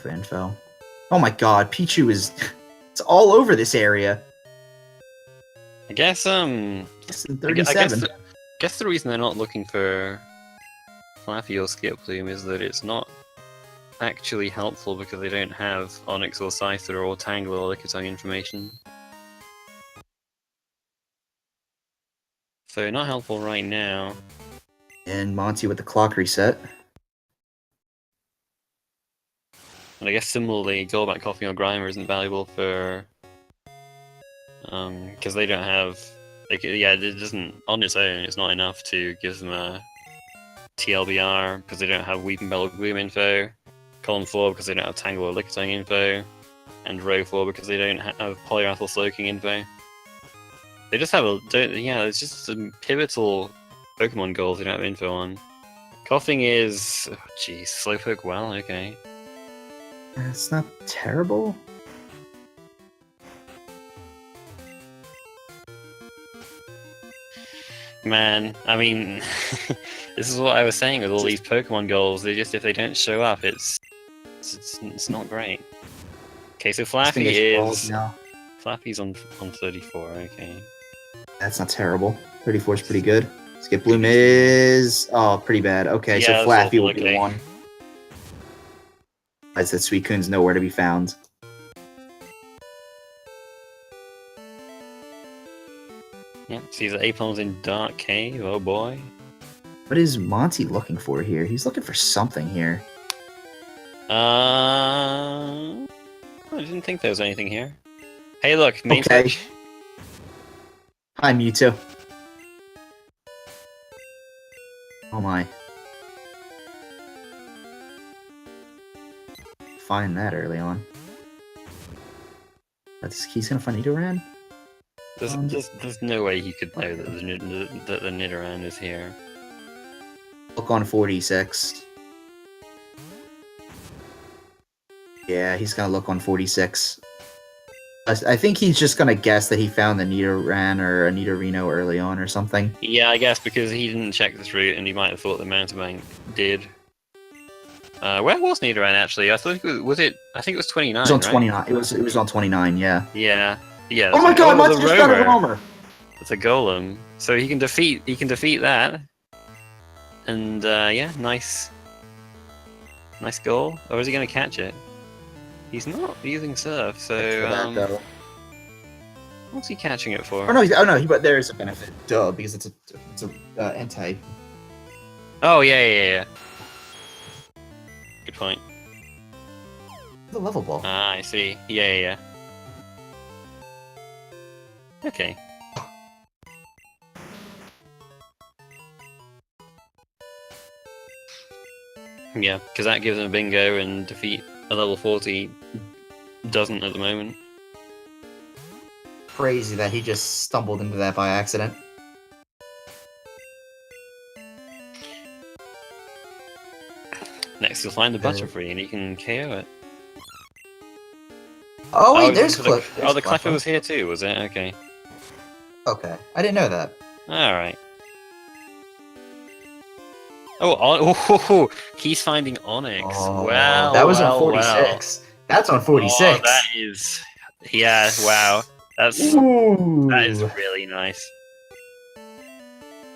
[SPEAKER 2] Info. Oh my god, Pichu is... it's all over this area.
[SPEAKER 1] I guess,
[SPEAKER 2] It's in 37.
[SPEAKER 1] I guess the reason they're not looking for Flaffy or Skip Plume is that it's not actually helpful because they don't have Onyx or Scyther or Tangler or Lickitung information. so not helpful right now.
[SPEAKER 2] And Monty with the clock reset.
[SPEAKER 1] And I guess similarly, Goldback Coffee or Grimer isn't valuable for... because they don't have... Like, yeah, it doesn't... On its own, it's not enough to give them a TLBR, because they don't have Weeping Bell or Gloom info. Column 4, because they don't have Tangle or Lickitung info. And Row 4, because they don't have Polyrath or Soaking info. They just have a... yeah, it's just some pivotal Pokemon goals they don't have info on. Coughing is... oh, jeez, Slowpoke, well, okay.
[SPEAKER 2] It's not terrible.
[SPEAKER 1] Man, I mean, this is what I was saying with all these Pokemon goals. They just, if they don't show up, it's not great. Okay, so Flappy is... Flappy's on 34, okay.
[SPEAKER 2] That's not terrible. 34 is pretty good. Skip Bloom is... oh, pretty bad. Okay,
[SPEAKER 1] Yeah,
[SPEAKER 2] so Flappy will be
[SPEAKER 1] okay.
[SPEAKER 2] the one. As that Suicune's nowhere to be found.
[SPEAKER 1] Yeah, see the Apom's in Dark Cave, oh boy.
[SPEAKER 2] What is Monty looking for here? He's looking for something here.
[SPEAKER 1] I didn't think there was anything here. Hey look, main
[SPEAKER 2] Okay.
[SPEAKER 1] switch.
[SPEAKER 2] Hi, Mewtwo. Oh my. Find that early on. He's gonna find Nidoran?
[SPEAKER 1] There's no way he could know that the Nidoran is here.
[SPEAKER 2] Look on 46. Yeah, he's gonna look on 46. I think he's just gonna guess that he found the Nidoran or a Nidorino early on or something.
[SPEAKER 1] Yeah, I guess because he didn't check this route and he might have thought the Mountebank did. Where was Nidoran actually? I think it was it. I think it was 29.
[SPEAKER 2] It was on
[SPEAKER 1] right?
[SPEAKER 2] 29. It was on 29. Yeah.
[SPEAKER 1] Yeah. Yeah.
[SPEAKER 2] Oh my God! Monty just found a
[SPEAKER 1] Rover.
[SPEAKER 2] Romer.
[SPEAKER 1] It's a Golem, so he can defeat that. And yeah, nice goal. Or is he going to catch it? He's not using Surf, so what's he catching it for?
[SPEAKER 2] Oh no! But there is a benefit. Duh, because it's a anti.
[SPEAKER 1] Oh yeah. Good point.
[SPEAKER 2] The level ball.
[SPEAKER 1] Ah, I see. Yeah. Okay. Yeah, because that gives him a bingo and defeat a level 40 doesn't at the moment.
[SPEAKER 2] Crazy that he just stumbled into that by accident.
[SPEAKER 1] Next, you'll find the Butterfree and you can KO it.
[SPEAKER 2] Oh wait, there's Cliff.
[SPEAKER 1] Oh, the Cleffer was here too, was it? Okay.
[SPEAKER 2] Okay, I didn't know that.
[SPEAKER 1] Alright. Oh, he's finding Onyx.
[SPEAKER 2] Oh,
[SPEAKER 1] Wow.
[SPEAKER 2] that was on 46. That's on 46.
[SPEAKER 1] Oh, that is... yeah, wow. That is really nice.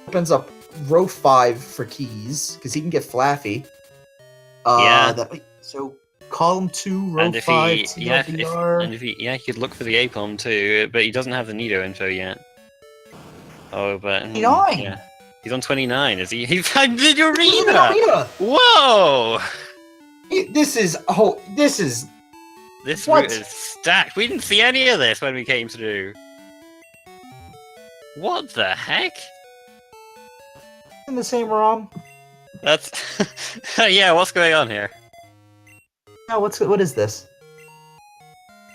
[SPEAKER 2] Opens up row 5 for keys, because he can get Flaffy.
[SPEAKER 1] Yeah.
[SPEAKER 2] So, column 2, row 5, TLDR.
[SPEAKER 1] He could look for the Apom too, but he doesn't have the Nido info yet. Oh, but...
[SPEAKER 2] 29!
[SPEAKER 1] Yeah. He's on 29, is he? He found Nidorina! Whoa!
[SPEAKER 2] This
[SPEAKER 1] route is stacked. We didn't see any of this when we came through. What the heck?
[SPEAKER 2] in the same ROM.
[SPEAKER 1] That's... yeah, what's going on here?
[SPEAKER 2] No, what is this?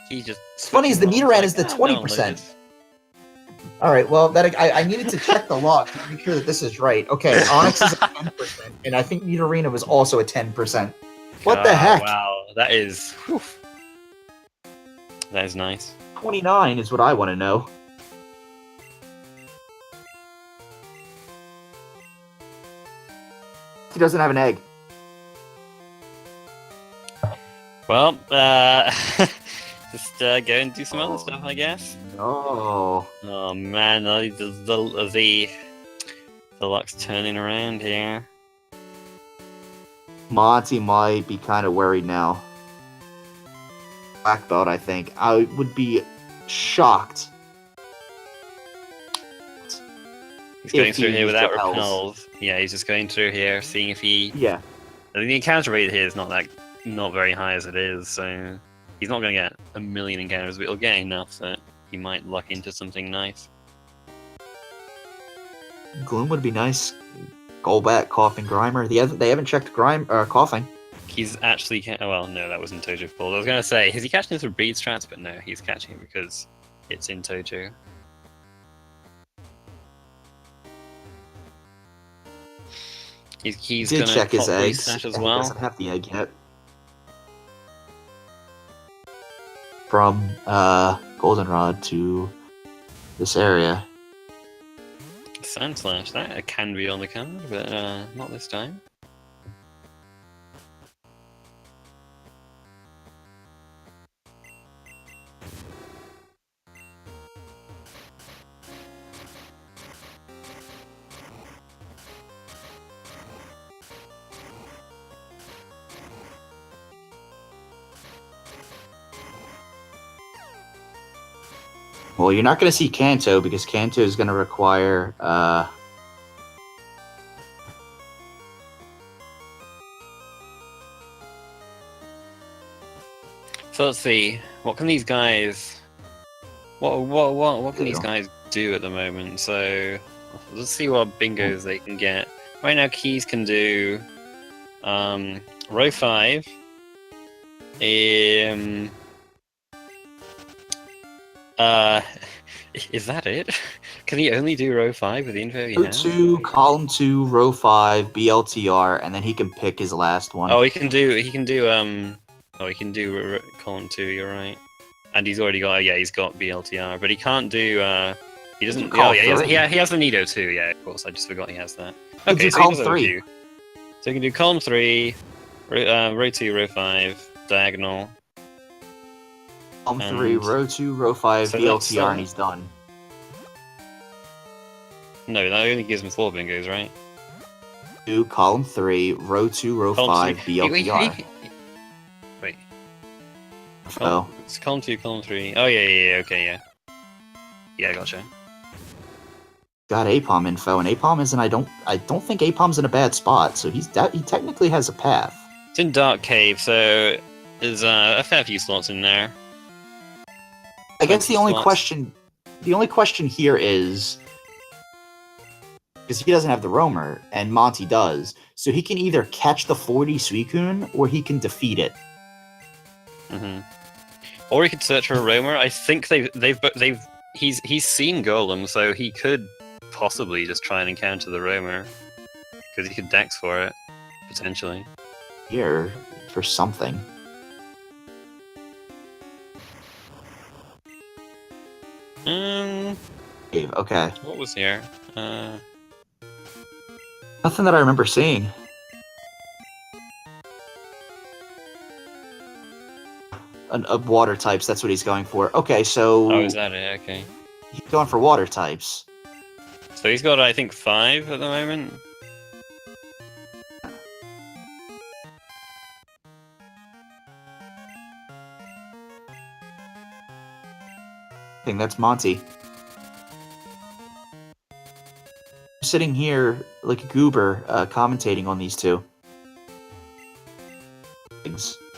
[SPEAKER 1] He just...
[SPEAKER 2] It's funny is the Nidoran is the 20%. Alright, well, I needed to check the log to make sure that this is right. Okay, Onyx is at 10%, and I think Nidorina was also at 10%. What the heck?
[SPEAKER 1] Wow, that is... whew. That is nice.
[SPEAKER 2] 29 is what I want to know. He doesn't have an egg.
[SPEAKER 1] Well, just go and do some other stuff, I guess.
[SPEAKER 2] No.
[SPEAKER 1] Oh man, the luck's turning around here.
[SPEAKER 2] Monty might be kind of worried now. Black belt, I think. I would be shocked.
[SPEAKER 1] He's going
[SPEAKER 2] If
[SPEAKER 1] through here
[SPEAKER 2] he
[SPEAKER 1] without
[SPEAKER 2] repels.
[SPEAKER 1] repels. Yeah, he's just going through here, seeing if he.
[SPEAKER 2] Yeah.
[SPEAKER 1] I think the encounter rate here is not very high as it is, so he's not going to get a million encounters, but he'll get enough that he might luck into something nice.
[SPEAKER 2] Gloom would be nice. Golbat, Coughing, Grimer. They haven't checked Coughing.
[SPEAKER 1] He's actually... well, no, that was in Tojo Fall. I was going to say, is he catching this with Breed Strats? But no, he's catching it because it's in Tojo. He's
[SPEAKER 2] Did
[SPEAKER 1] going to
[SPEAKER 2] check his
[SPEAKER 1] Breed
[SPEAKER 2] eggs.
[SPEAKER 1] Strat as
[SPEAKER 2] He
[SPEAKER 1] well.
[SPEAKER 2] doesn't have the egg yet. From Goldenrod to this area.
[SPEAKER 1] Sandslash, that can be on the card, but not this time.
[SPEAKER 2] Well, you're not going to see Kanto because Kanto is going to require
[SPEAKER 1] So let's see. What can these guys? What can these guys do at the moment? So let's see what bingos they can get. Right now, Keys can do row 5. Is that it? Can he only do row 5 with the info he has?
[SPEAKER 2] 2, column 2, row 5, BLTR, and then he can pick his last one.
[SPEAKER 1] Oh, he can do column 2. You're right. And he's already got he's got BLTR, but he can't do he doesn't. Oh yeah, he has the Nido too. Yeah, of course. I just forgot he has that. Okay, so
[SPEAKER 2] column
[SPEAKER 1] he does
[SPEAKER 2] 3.
[SPEAKER 1] So he can do column 3, row 2, row 5, diagonal.
[SPEAKER 2] Column 3, row 2, row 5,
[SPEAKER 1] so
[SPEAKER 2] BLTR, and he's done.
[SPEAKER 1] No, that only gives him 4 bingos, right?
[SPEAKER 2] 2, column 3, row 2, row 5, BLTR.
[SPEAKER 1] Wait.
[SPEAKER 2] Oh.
[SPEAKER 1] It's column 2, column 3. Oh yeah, okay, yeah. Yeah, gotcha.
[SPEAKER 2] Got APOM info, and APOM isn't. I don't think APOM's in a bad spot. So he technically has a path.
[SPEAKER 1] It's in Dark Cave, so there's a fair few slots in there.
[SPEAKER 2] I guess the only question here is because he doesn't have the roamer and Monty does, so he can either catch the 40 Suicune or he can defeat it.
[SPEAKER 1] Mm-hmm. Or he could search for a roamer. I think he's seen Golem, so he could possibly just try and encounter the roamer because he could dex for it potentially.
[SPEAKER 2] Here for something. Okay.
[SPEAKER 1] What was here?
[SPEAKER 2] Nothing that I remember seeing. Water types, that's what he's going for. Okay, so...
[SPEAKER 1] Oh, is that it? Okay.
[SPEAKER 2] He's going for water types.
[SPEAKER 1] So he's got, I think, 5 at the moment?
[SPEAKER 2] I think that's Monty. Sitting here like a goober, commentating on these two.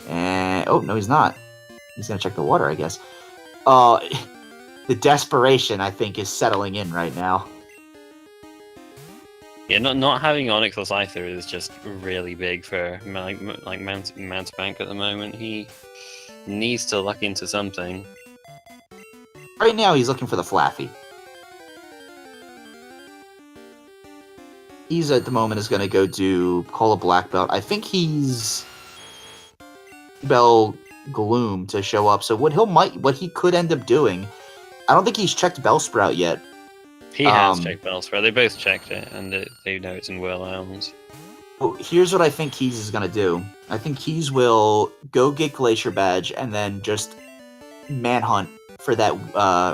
[SPEAKER 2] And oh no, he's not. He's gonna check the water, I guess. The desperation, I think, is settling in right now.
[SPEAKER 1] Yeah, not having Onyx or Scyther is just really big for Mountebank at the moment. He needs to luck into something.
[SPEAKER 2] Right now, he's looking for the Flaffy. He's at the moment is going to go do Call a Black Belt. I think he's Bell Gloom to show up. So what he could end up doing, I don't think he's checked Bellsprout yet.
[SPEAKER 1] He has checked Bellsprout. They both checked it, and they know it's in Whirl Islands.
[SPEAKER 2] Well, here's what I think Keys is going to do. I think Keys will go get Glacier Badge and then just manhunt for that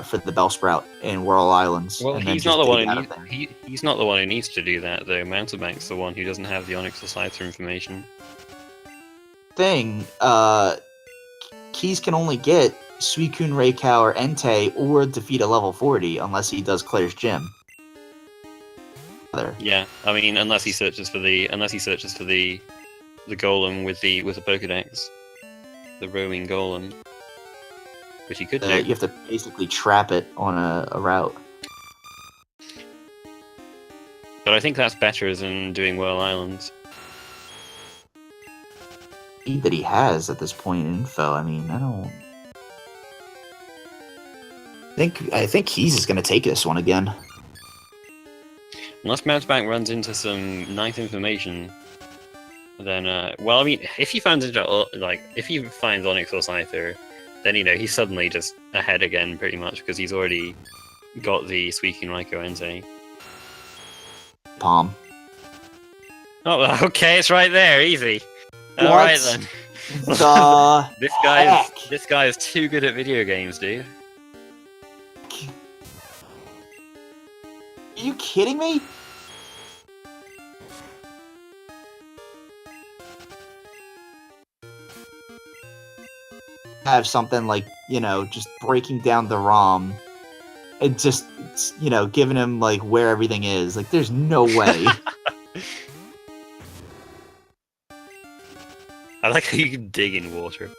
[SPEAKER 2] for the Bellsprout in Whirl Islands.
[SPEAKER 1] Well,
[SPEAKER 2] and
[SPEAKER 1] he's not the one he's not the one who needs to do that, though. Mountebank's the one who doesn't have the Onyx or Scyther information.
[SPEAKER 2] Keys can only get Suicune, Raycow, or Entei or defeat a level 40 unless he does Claire's Gym. there.
[SPEAKER 1] Yeah, I mean, unless he searches for the golem with the Pokedex, the roaming golem, which he could do.
[SPEAKER 2] You have to basically trap it on a route.
[SPEAKER 1] But I think that's better than doing Whirl Islands.
[SPEAKER 2] That he has at this point in info. I mean, I think he's just gonna take this one again.
[SPEAKER 1] Unless Mountebank runs into some nice information, then well, I mean, if he finds Onyx or Scyther, then he's suddenly just ahead again, pretty much, because he's already got the Suicune Raikou Entei.
[SPEAKER 2] Palm.
[SPEAKER 1] Oh, okay, it's right there, easy.
[SPEAKER 2] What?
[SPEAKER 1] All right then.
[SPEAKER 2] The
[SPEAKER 1] this guy is too good at video games, dude.
[SPEAKER 2] Are you kidding me? Have something like, just breaking down the ROM and just, giving him, like, where everything is. Like, there's no way.
[SPEAKER 1] I like how you can dig in water.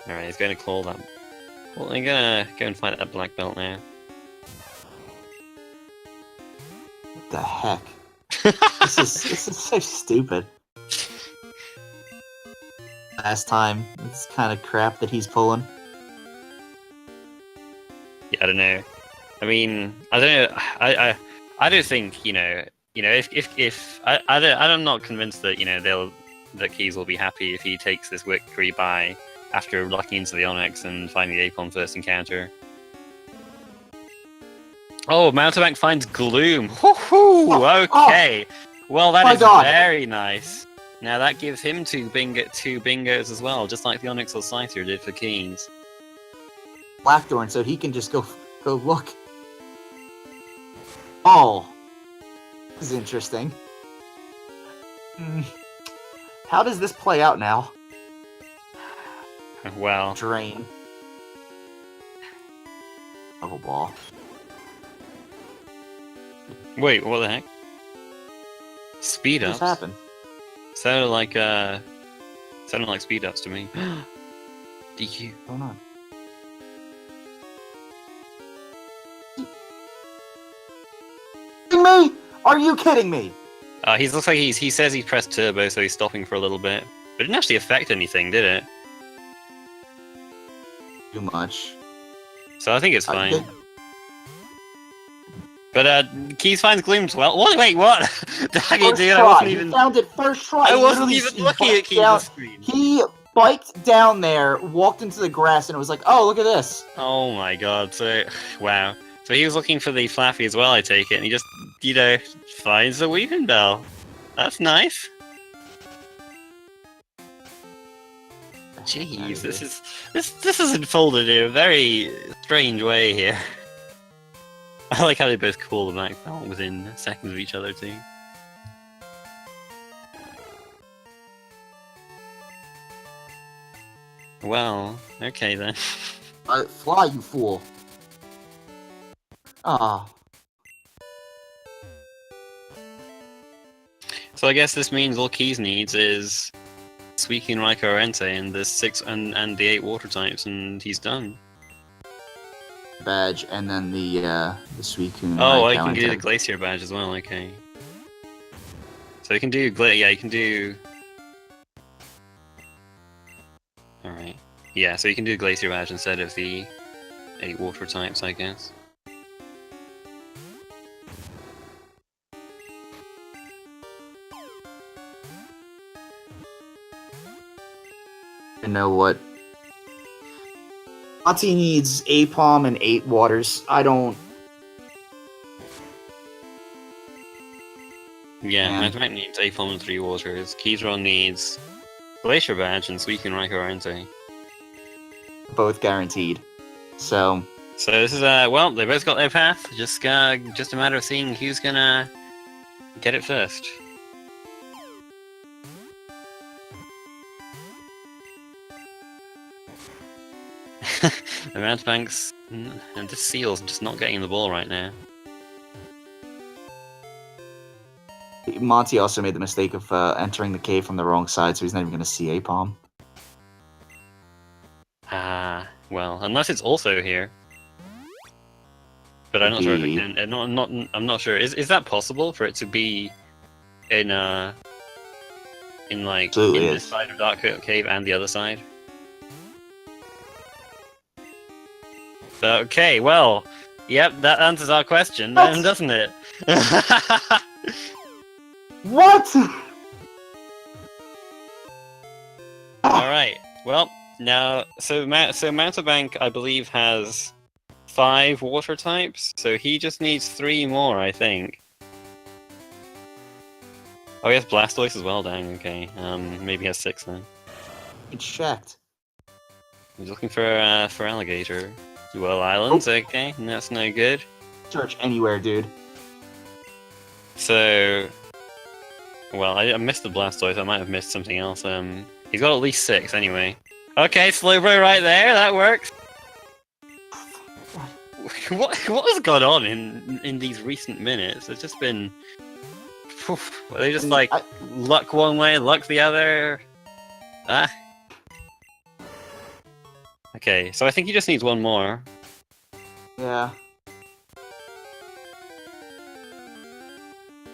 [SPEAKER 1] Alright, he's going to claw that. Well, I'm gonna go and fight that black belt now.
[SPEAKER 2] What the heck? This is so stupid. Last time, it's kind of crap that he's pulling.
[SPEAKER 1] Yeah, I don't know. I mean, I don't know. I don't think if I'm not convinced that that Keys will be happy if he takes this victory by after locking into the Onyx and finding the Apom first encounter. Oh, Mountebank finds Gloom. Woohoo! Okay. Well, that is very nice. Now that gives him two bingos as well, just like the Onyx or Scyther did for Keys.
[SPEAKER 2] Blackthorn, so he can just go look. Oh, this is interesting. How does this play out now?
[SPEAKER 1] Well,
[SPEAKER 2] Drain. Double ball.
[SPEAKER 1] Wait, what the heck? Speed ups.
[SPEAKER 2] What just happened?
[SPEAKER 1] Sounded like speed ups to me. DQ.
[SPEAKER 2] What's going on? Me? Are you kidding me?
[SPEAKER 1] He looks like he says he pressed turbo, so he's stopping for a little bit. But it didn't actually affect anything, did it?
[SPEAKER 2] Too much.
[SPEAKER 1] So I think it's fine. But Keys finds Gloom as well. What? Wait, what? Dang it, dude! I wasn't even.
[SPEAKER 2] He found it first try.
[SPEAKER 1] I wasn't even looking at Keys' screen.
[SPEAKER 2] He biked down there, walked into the grass, and it was like, "Oh, look at this!"
[SPEAKER 1] Oh my god! So, wow. So he was looking for the Flaffy as well, I take it, and he just, finds the Weeping Bell. That's nice. Jeez, this is unfolded in a very strange way here. I like how they both call the black belt within seconds of each other too. Well, okay then.
[SPEAKER 2] Fly, you fool. Ah.
[SPEAKER 1] So I guess this means all Keys needs is Suicune, Raikou, Entei, and the 6 and the 8 water types, and he's done.
[SPEAKER 2] Badge, and then the Suicune.
[SPEAKER 1] Oh, I can do the Glacier badge as well. Okay. So you can do you can do. All right. Yeah, so you can do Glacier badge instead of the 8 water types, I guess.
[SPEAKER 2] You know what? Ati needs Apom and 8 waters. I don't.
[SPEAKER 1] Yeah, Mountebank needs Apom and 3 waters. Keizaron needs Glacier badge and Suicune, Raikou, Entei.
[SPEAKER 2] Both guaranteed. So
[SPEAKER 1] this is well, they both got their path. Just a matter of seeing who's gonna get it first. The Mountebanks and this Seal's just not getting the ball right now.
[SPEAKER 2] Monty also made the mistake of entering the cave from the wrong side, so he's not even going to see A-Palm.
[SPEAKER 1] Well, unless it's also here. But I'm not sure if it can. I'm not sure. Is that possible for it to be in this side of Dark Cave and the other side? Okay, well, yep, that answers our question, then, doesn't it?
[SPEAKER 2] What?
[SPEAKER 1] Alright, well, now, so Mountebank, I believe, has 5 water types, so he just needs 3 more, I think. Oh, he has Blastoise as well, dang, okay. Maybe he has 6 then.
[SPEAKER 2] It's checked.
[SPEAKER 1] He's looking for Alligator. Well, Islands, okay, and that's no good.
[SPEAKER 2] Search anywhere, dude.
[SPEAKER 1] So, well, I missed the Blastoise. I might have missed something else. He's got at least 6 anyway. Okay, Slowbro right there. That works. What has gone on in these recent minutes? It's just been. They just luck one way, luck the other. Okay, so I think he just needs 1 more.
[SPEAKER 2] Yeah.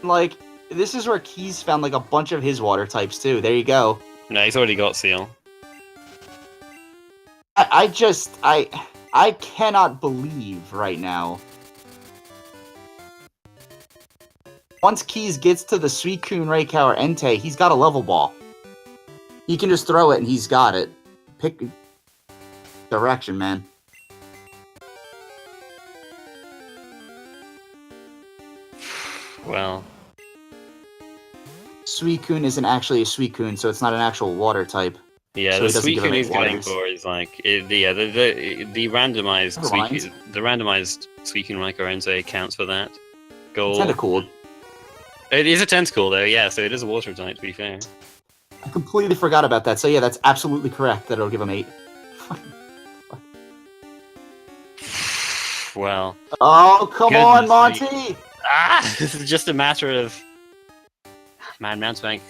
[SPEAKER 2] Like, this is where Keys found like a bunch of his water types too. There you go.
[SPEAKER 1] No, he's already got Seal.
[SPEAKER 2] I cannot believe right now. Once Keys gets to the Suicune, Raikou, or Entei, he's got a level ball. He can just throw it and he's got it. Pick direction, man.
[SPEAKER 1] Well,
[SPEAKER 2] Suicune isn't actually a Suicune, so it's not an actual water type.
[SPEAKER 1] Yeah,
[SPEAKER 2] so
[SPEAKER 1] the Suicune he's going for is like the randomized Suicune, the randomized Suicune Raikou Entei counts for that. Goal.
[SPEAKER 2] Tentacool.
[SPEAKER 1] It is a tentacle though, yeah. So it is a water type. To be fair.
[SPEAKER 2] I completely forgot about that. So yeah, that's absolutely correct. That it'll give him 8.
[SPEAKER 1] Well.
[SPEAKER 2] Oh come on, Monty!
[SPEAKER 1] This is just a matter of. Man, Mountebank.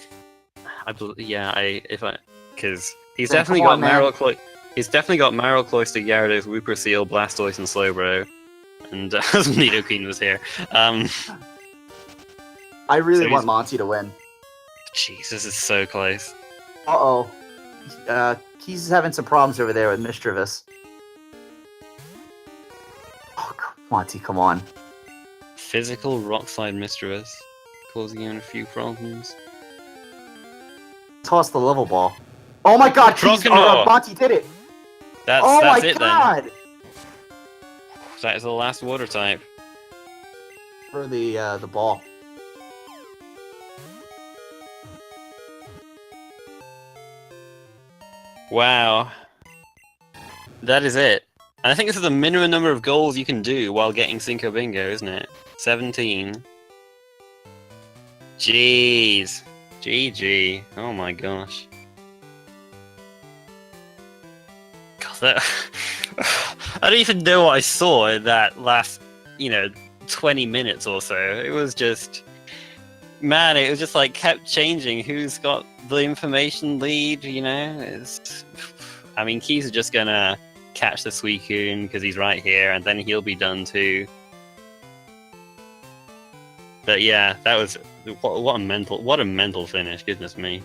[SPEAKER 1] Because he's definitely got Marocloy. He's definitely got Marocloyster, Gyarados, Wooper Seal, Blastoise, and Slowbro. And Nidoqueen was here.
[SPEAKER 2] I really want Monty to win.
[SPEAKER 1] Jeez, this is so close.
[SPEAKER 2] Uh-oh. Keys is having some problems over there with Mischievous. Oh, Monty, come on.
[SPEAKER 1] Physical Rock-Slide Mischievous, causing him a few problems.
[SPEAKER 2] Toss the level ball. Oh my god, Keys, Monty did it!
[SPEAKER 1] That's it
[SPEAKER 2] god!
[SPEAKER 1] Then. That is the last water type.
[SPEAKER 2] For the ball.
[SPEAKER 1] Wow. That is it. And I think this is the minimum number of goals you can do while getting Cinco Bingo, isn't it? 17. Jeez. GG. Oh my gosh. God, that... I don't even know what I saw in that last, 20 minutes or so. It was just... Man, it was just like kept changing who's got the information lead, I mean, Keys is just gonna catch the Suicune because he's right here, and then he'll be done too. But yeah, that was what a mental finish. Goodness me,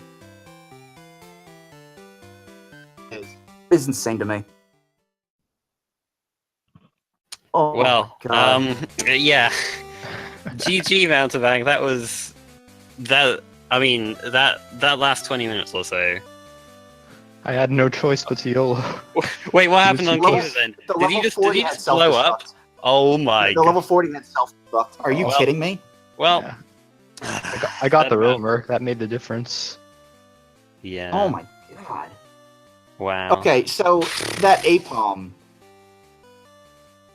[SPEAKER 2] it's insane to me. Oh
[SPEAKER 1] well,
[SPEAKER 2] God.
[SPEAKER 1] Yeah, GG Mountebank. That was that. I mean, that last 20 minutes or so.
[SPEAKER 3] I had no choice but to YOLO.
[SPEAKER 1] Wait, what happened on Keizaron then? Did he just blow up? Oh my god.
[SPEAKER 2] The level 40 had self-destruct. Are you kidding me?
[SPEAKER 1] Well,
[SPEAKER 3] yeah. I got the roamer. That made the difference.
[SPEAKER 1] Yeah.
[SPEAKER 2] Oh my god.
[SPEAKER 1] Wow.
[SPEAKER 2] Okay, so that A-Palm.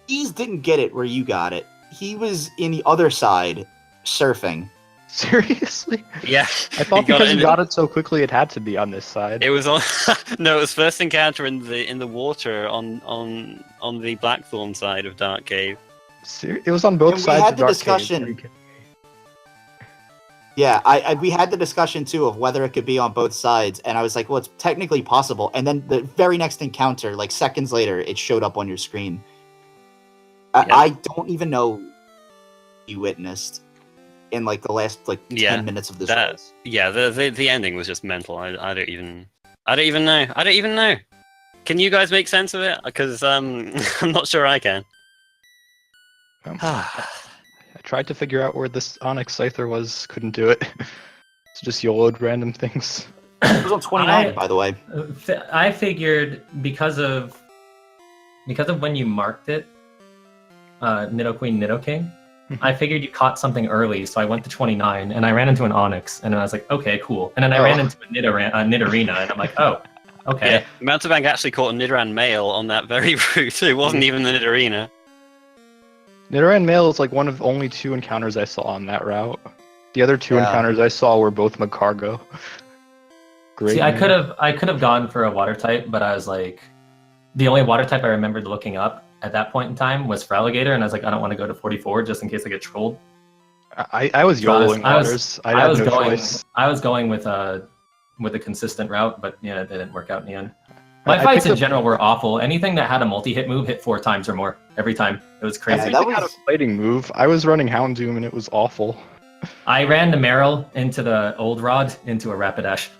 [SPEAKER 2] Keys didn't get it where you got it. He was in the other side, surfing.
[SPEAKER 3] Seriously?
[SPEAKER 1] Yeah.
[SPEAKER 3] I thought because you got it so quickly, it had to be on this side.
[SPEAKER 1] It was on. No, it was first encounter in the water on the Blackthorn side of Dark Cave.
[SPEAKER 3] It was on both sides of Dark
[SPEAKER 2] discussion.
[SPEAKER 3] Cave.
[SPEAKER 2] Yeah, we had the discussion too of whether it could be on both sides, and I was like, well, it's technically possible. And then the very next encounter, like seconds later, it showed up on your screen. I don't even know you witnessed in like the last like 10 minutes of this race.
[SPEAKER 1] Yeah, the ending was just mental. I don't even know. Can you guys make sense of it? Because I'm not sure I can.
[SPEAKER 3] I tried to figure out where this Onyx Scyther was, couldn't do it. It's just YOLO'd random things.
[SPEAKER 2] It was on 29, by the way.
[SPEAKER 4] I figured because of when you marked it, Nido Queen, Nido King, I figured you caught something early, so I went to 29, and I ran into an Onyx, and then I was like, okay, cool. And then I ran into a Nidorina, and I'm like, oh, okay.
[SPEAKER 1] Yeah, Mountebank actually caught a Nidoran male on that very route. It wasn't even the Nidorina.
[SPEAKER 3] Nidoran male is like one of only 2 encounters I saw on that route. The other 2 encounters I saw were both Magcargo. Great.
[SPEAKER 4] See, I could have gone for a water type, but I was like, the only water type I remembered looking up at that point in time was Feraligatr, and I was like, I don't want to go to 44 just in case I get trolled.
[SPEAKER 3] I was YOLOing waters. I
[SPEAKER 4] was going with a consistent route, but yeah, it didn't work out in the end. My fights in general were awful. Anything that had a multi-hit move hit 4 times or more every time. It was crazy.
[SPEAKER 3] That had a fighting move. I was running Houndoom and it was awful.
[SPEAKER 4] I ran the Meryl into the Old Rod into a Rapidash.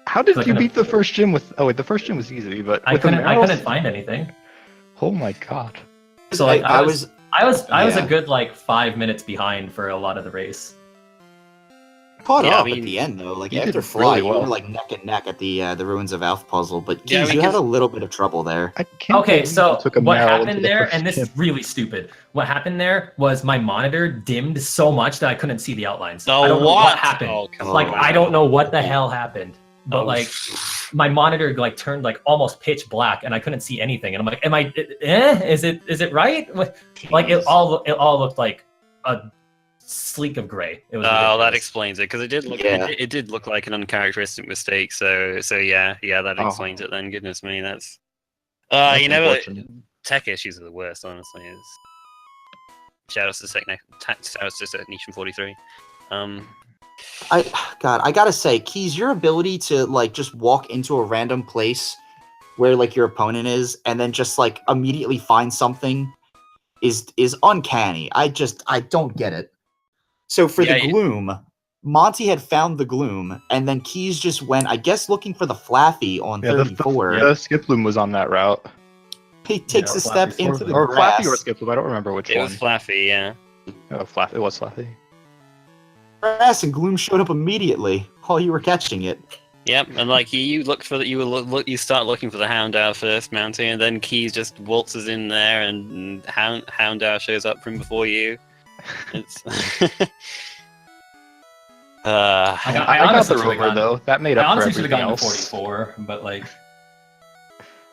[SPEAKER 3] How did you beat the first gym with? Oh wait, the first gym was easy, but
[SPEAKER 4] I couldn't find anything.
[SPEAKER 3] Oh my god!
[SPEAKER 4] So like I was a good like 5 minutes behind for a lot of the race.
[SPEAKER 2] Caught up at the end though, like after Fly, you were like neck and neck at the Ruins of Alph puzzle, but geez, you had a little bit of trouble there.
[SPEAKER 4] Okay, so what happened there, and this is really stupid. What happened there was my monitor dimmed so much that I couldn't see the outlines.
[SPEAKER 1] Oh,
[SPEAKER 4] I don't know what happened.
[SPEAKER 1] Oh,
[SPEAKER 4] like I don't know what the hell happened, but like my monitor like turned like almost pitch black, and I couldn't see anything. And I'm like, am I? Is it right? Like it all looked like a sleek of gray. It was
[SPEAKER 1] that explains it, because it did look it did look like an uncharacteristic mistake. So yeah, that explains it. Then goodness me, that's you know, tech issues are the worst. Honestly, shout outs to Technician 43.
[SPEAKER 2] I gotta say, Keys, your ability to like just walk into a random place where like your opponent is and then just like immediately find something is uncanny. I don't get it. So for the Gloom, Monty had found the Gloom, and then Keys just went, I guess, looking for the Flaffy on 34.
[SPEAKER 3] The Skiploom was on that route.
[SPEAKER 2] He takes a step into the
[SPEAKER 3] or
[SPEAKER 2] grass.
[SPEAKER 3] Flaffy or Skiploom, I don't remember which one.
[SPEAKER 1] It was Flaffy, yeah.
[SPEAKER 3] Oh, Flaffy. It was Flaffy.
[SPEAKER 2] Grass, and Gloom showed up immediately while you were catching it.
[SPEAKER 1] Yep, and like you look for you start looking for the Houndour first, Mounty, and then Keys just waltzes in there, and Houndour shows up from before you. It's
[SPEAKER 4] I
[SPEAKER 3] got the rover though. That made up for everything
[SPEAKER 4] should have gone
[SPEAKER 3] else.
[SPEAKER 4] to 44, but like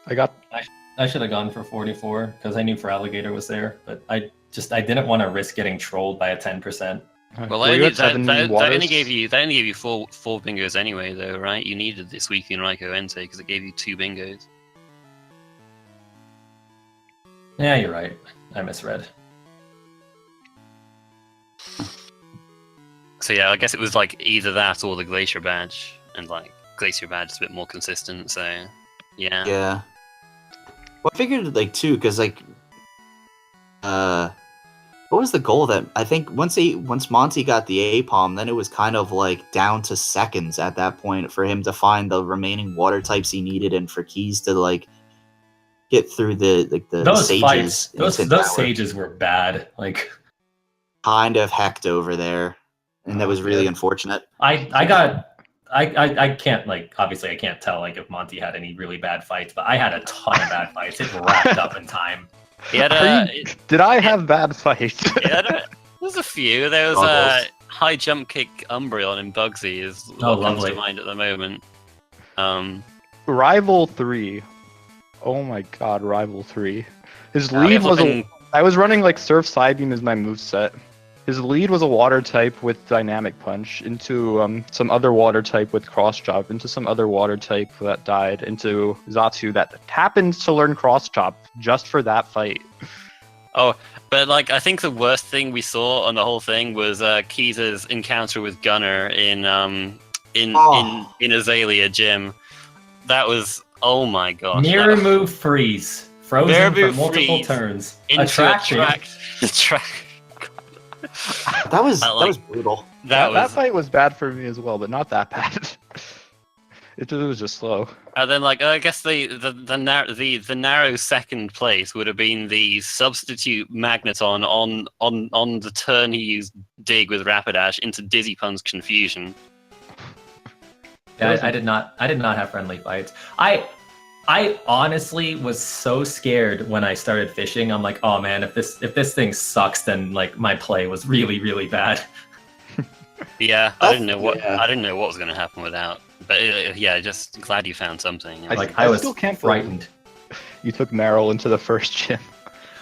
[SPEAKER 3] I
[SPEAKER 4] should have gone for 44 because I knew Feraligatr was there, but I didn't want to risk getting trolled by a 10%.
[SPEAKER 1] Well, that only gave you four bingos anyway, though, right? You needed this week in Raikou Entei because it gave you 2 bingos.
[SPEAKER 4] Yeah, you're right. I misread.
[SPEAKER 1] So yeah, I guess it was like either that or the Glacier Badge, and like Glacier Badge is a bit more consistent. So yeah.
[SPEAKER 2] Yeah. Well, I figured like too, because like, what was the goal that I think once Monty got the A-Palm, then it was kind of like down to seconds at that point for him to find the remaining water types he needed, and for Keys to like get through the
[SPEAKER 4] those
[SPEAKER 2] sages.
[SPEAKER 4] Those sages were bad. Like
[SPEAKER 2] kind of hecked over there. And that was really unfortunate.
[SPEAKER 4] I can't, like, obviously I can't tell like if Monty had any really bad fights, but I had a ton of bad fights. It wrapped up in time.
[SPEAKER 3] Did I have bad fights?
[SPEAKER 1] Yeah, there's a few. There was a high jump kick Umbreon in Bugsy is what comes to mind at the moment.
[SPEAKER 3] Rival 3. Oh my god, Rival 3. His lead was I was running like Surf Psybeam as my moveset. His lead was a water type with Dynamic Punch into some other water type with Cross Chop, into some other water type that died, into Xatu that happened to learn Cross Chop just for that fight.
[SPEAKER 1] Oh, but like I think the worst thing we saw on the whole thing was Keizer's encounter with Gunner in Azalea Gym. That was, oh my gosh.
[SPEAKER 4] Mirror move freeze. Frozen
[SPEAKER 1] Mirror
[SPEAKER 4] for
[SPEAKER 1] move
[SPEAKER 4] multiple
[SPEAKER 1] freeze
[SPEAKER 4] turns.
[SPEAKER 1] into
[SPEAKER 4] Attractive.
[SPEAKER 2] That was
[SPEAKER 1] I like-
[SPEAKER 2] that was brutal.
[SPEAKER 3] That fight was bad for me as well, but not that bad. It was just slow.
[SPEAKER 1] And then, like, I guess the narrow second place would have been the substitute Magneton on the turn he used Dig with Rapidash into Dizzy Pun's Confusion.
[SPEAKER 4] Yeah, I did not have friendly fights. I honestly was so scared when I started fishing. I'm like, oh man, if this thing sucks, then like my play was really, really bad.
[SPEAKER 1] Yeah, I didn't know what was going to happen without. But yeah, just glad you found something.
[SPEAKER 4] I was
[SPEAKER 3] still can't
[SPEAKER 4] frightened.
[SPEAKER 3] You took Meryl into the first gym.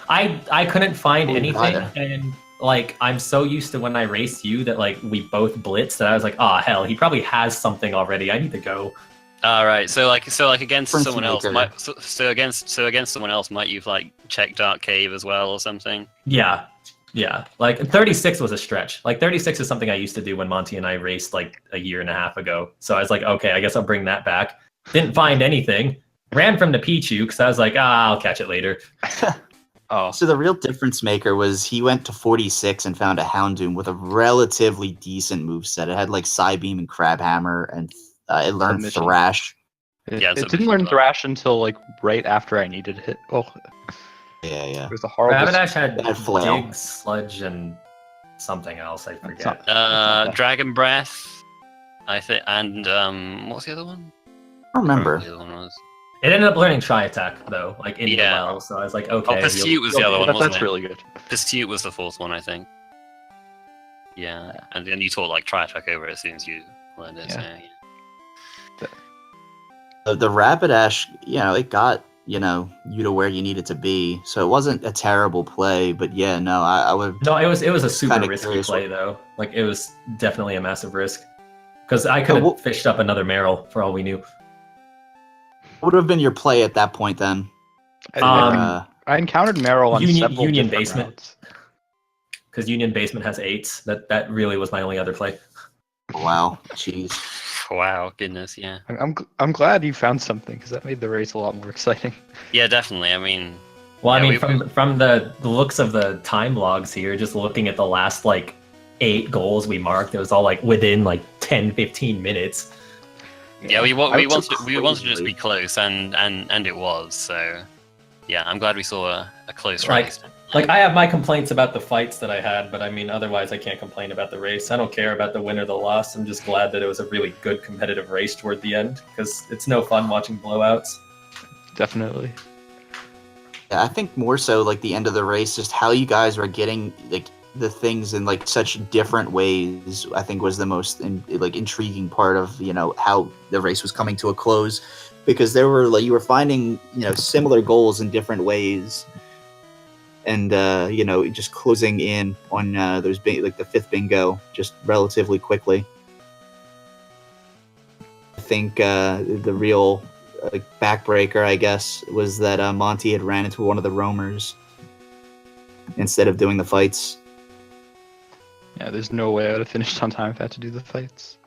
[SPEAKER 4] I couldn't find anything,
[SPEAKER 2] either.
[SPEAKER 4] and like I'm so used to when I raced you that like we both blitzed that I was like, oh hell, he probably has something already. I need to go.
[SPEAKER 1] All right, so against
[SPEAKER 2] Prince
[SPEAKER 1] someone else,
[SPEAKER 2] Maker.
[SPEAKER 1] against someone else, might you've like checked Dark Cave as well or something?
[SPEAKER 4] Yeah. Like 36 was a stretch. Like 36 is something I used to do when Monty and I raced like a year and a half ago. So I was like, okay, I guess I'll bring that back. Didn't find anything. Ran from the Pichu because I was like, I'll catch it later.
[SPEAKER 3] Oh,
[SPEAKER 2] So the real difference maker was he went to 46 and found a Houndoom with a relatively decent moveset. It had like Psybeam and Crabhammer, and it learned
[SPEAKER 3] Submission.
[SPEAKER 2] Thrash.
[SPEAKER 1] Yeah,
[SPEAKER 3] it
[SPEAKER 1] it's
[SPEAKER 3] didn't
[SPEAKER 1] a-
[SPEAKER 3] learn Thrash until like right after I needed it. Oh,
[SPEAKER 2] Yeah.
[SPEAKER 3] it was a horrible.
[SPEAKER 4] Rapidash had
[SPEAKER 2] That flail.
[SPEAKER 4] Dig, Sludge, and something else. I forget.
[SPEAKER 3] not-
[SPEAKER 1] Dragon Breath, I think, and what's the other one?
[SPEAKER 2] I remember.
[SPEAKER 1] What the other one was?
[SPEAKER 4] It ended up learning Tri Attack though, like in
[SPEAKER 1] Yeah.
[SPEAKER 4] the well. So I was like, okay.
[SPEAKER 1] Pursuit was the other one, wasn't
[SPEAKER 3] That's
[SPEAKER 1] it?
[SPEAKER 3] really good.
[SPEAKER 1] Pursuit was the fourth one, I think. Yeah, and then you taught like Tri Attack over it as soon as you learned it.
[SPEAKER 3] Yeah.
[SPEAKER 1] So, yeah.
[SPEAKER 2] The Rapidash, it got you to where you needed to be. So it wasn't a terrible play, but yeah, no, I would.
[SPEAKER 4] No, it was a super
[SPEAKER 2] Kinda
[SPEAKER 4] risky
[SPEAKER 2] curious
[SPEAKER 4] play though. Like it was definitely a massive risk because I could have
[SPEAKER 2] well-
[SPEAKER 4] fished up another Meryl for all we knew.
[SPEAKER 2] What would have been your play at that point then?
[SPEAKER 3] I encountered Meryl on several
[SPEAKER 4] Union
[SPEAKER 3] different
[SPEAKER 4] Basement.
[SPEAKER 3] routes.
[SPEAKER 4] Because Union Basement has 8s. That really was my only other play.
[SPEAKER 2] Wow, jeez.
[SPEAKER 1] Wow, goodness, yeah.
[SPEAKER 3] I'm glad you found something because that made the race a lot more exciting.
[SPEAKER 1] Yeah, definitely. I mean,
[SPEAKER 4] Well, I
[SPEAKER 1] Yeah,
[SPEAKER 4] mean, from the looks of the time logs here, just looking at the last like 8 goals we marked, it was all like within like 10, 15 minutes.
[SPEAKER 1] yeah, we
[SPEAKER 2] I was
[SPEAKER 1] wanted to just
[SPEAKER 2] crazy.
[SPEAKER 1] be close, and it was. So, yeah, I'm glad we saw a close
[SPEAKER 4] Like-
[SPEAKER 1] race.
[SPEAKER 4] Like I have my complaints about the fights that I had, but I mean, otherwise I can't complain about the race. I don't care about the win or the loss. I'm just glad that it was a really good competitive race toward the end because it's no fun watching blowouts.
[SPEAKER 3] Definitely.
[SPEAKER 2] Yeah, I think more so like the end of the race, just how you guys were getting like the things in like such different ways. I think was the most intriguing part of how the race was coming to a close, because there were like you were finding similar goals in different ways, and just closing in on those like the 5th bingo just relatively quickly. I think the real backbreaker, I guess, was that Monty had ran into one of the roamers instead of doing the fights.
[SPEAKER 3] Yeah, there's no way I would have finished on time if I had to do the fights.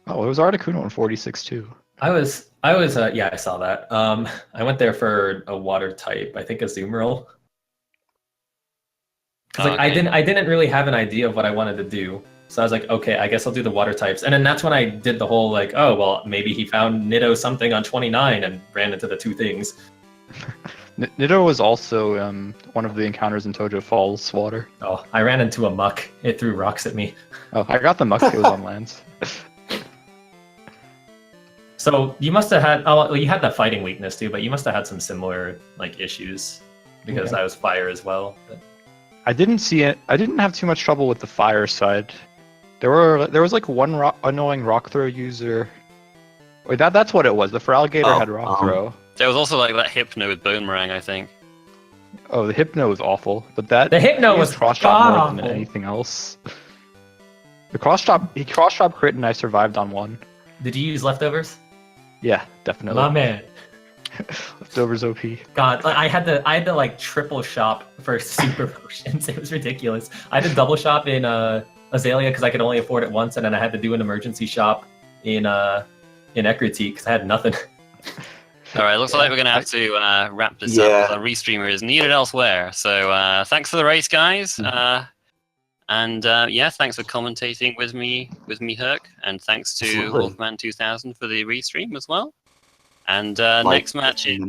[SPEAKER 3] Oh, it was Articuno in 46 too.
[SPEAKER 4] I was yeah, I saw that. I went there for a water type, I think a Zoomerl. Because like
[SPEAKER 1] Okay.
[SPEAKER 4] I didn't really have an idea of what I wanted to do. So I was like, okay, I guess I'll do the water types. And then that's when I did the whole like, oh well, maybe he found Nido something on 29 and ran into the 2 things.
[SPEAKER 3] Nido was also one of the encounters in Tojo Falls water.
[SPEAKER 4] Oh, I ran into a muck. It threw rocks at me.
[SPEAKER 3] Oh, I got the muck. It was on lands.
[SPEAKER 4] So you must have had you had that fighting weakness too, but you must have had some similar like issues because
[SPEAKER 3] Yeah.
[SPEAKER 4] I was fire as well. But
[SPEAKER 3] I didn't see it. I didn't have too much trouble with the fire side. There was like one annoying rock throw user. Wait, that's what it was. The Feraligatr
[SPEAKER 2] Oh,
[SPEAKER 3] had rock throw.
[SPEAKER 1] There was also like that Hypno with Boomerang, I think.
[SPEAKER 3] Oh, the Hypno was awful, but that
[SPEAKER 4] the Hypno
[SPEAKER 3] he
[SPEAKER 4] was
[SPEAKER 3] used cross chop more than
[SPEAKER 4] awful.
[SPEAKER 3] anything else. The cross chop crit and I survived on one.
[SPEAKER 4] Did you use leftovers?
[SPEAKER 3] Yeah, definitely.
[SPEAKER 4] My man.
[SPEAKER 3] Leftovers OP.
[SPEAKER 4] God, like, I had to like triple shop for super potions. It was ridiculous. I had to double shop in Azalea because I could only afford it once, and then I had to do an emergency shop in Ekriti because I had nothing.
[SPEAKER 1] All right, looks like we're gonna have to wrap this up
[SPEAKER 2] Yeah.
[SPEAKER 1] because our restreamer is needed elsewhere. So thanks for the race, guys. And yeah, thanks for commentating with me, Herc, and thanks to
[SPEAKER 2] Absolutely.
[SPEAKER 1] Wolfman 2000 for the restream as well. And
[SPEAKER 2] Like
[SPEAKER 1] next match
[SPEAKER 2] 15
[SPEAKER 1] is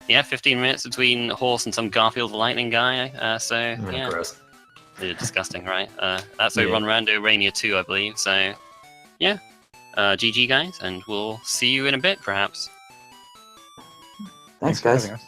[SPEAKER 2] minutes.
[SPEAKER 1] 15 minutes between Horse and some Garfield Lightning guy. So yeah,
[SPEAKER 4] Gross.
[SPEAKER 1] they're disgusting, right? That's over
[SPEAKER 4] Yeah.
[SPEAKER 1] on Rando Rania 2, I believe. So yeah, GG guys, and we'll see you in a bit, perhaps.
[SPEAKER 2] Thanks,
[SPEAKER 3] for
[SPEAKER 2] guys.
[SPEAKER 3] having us.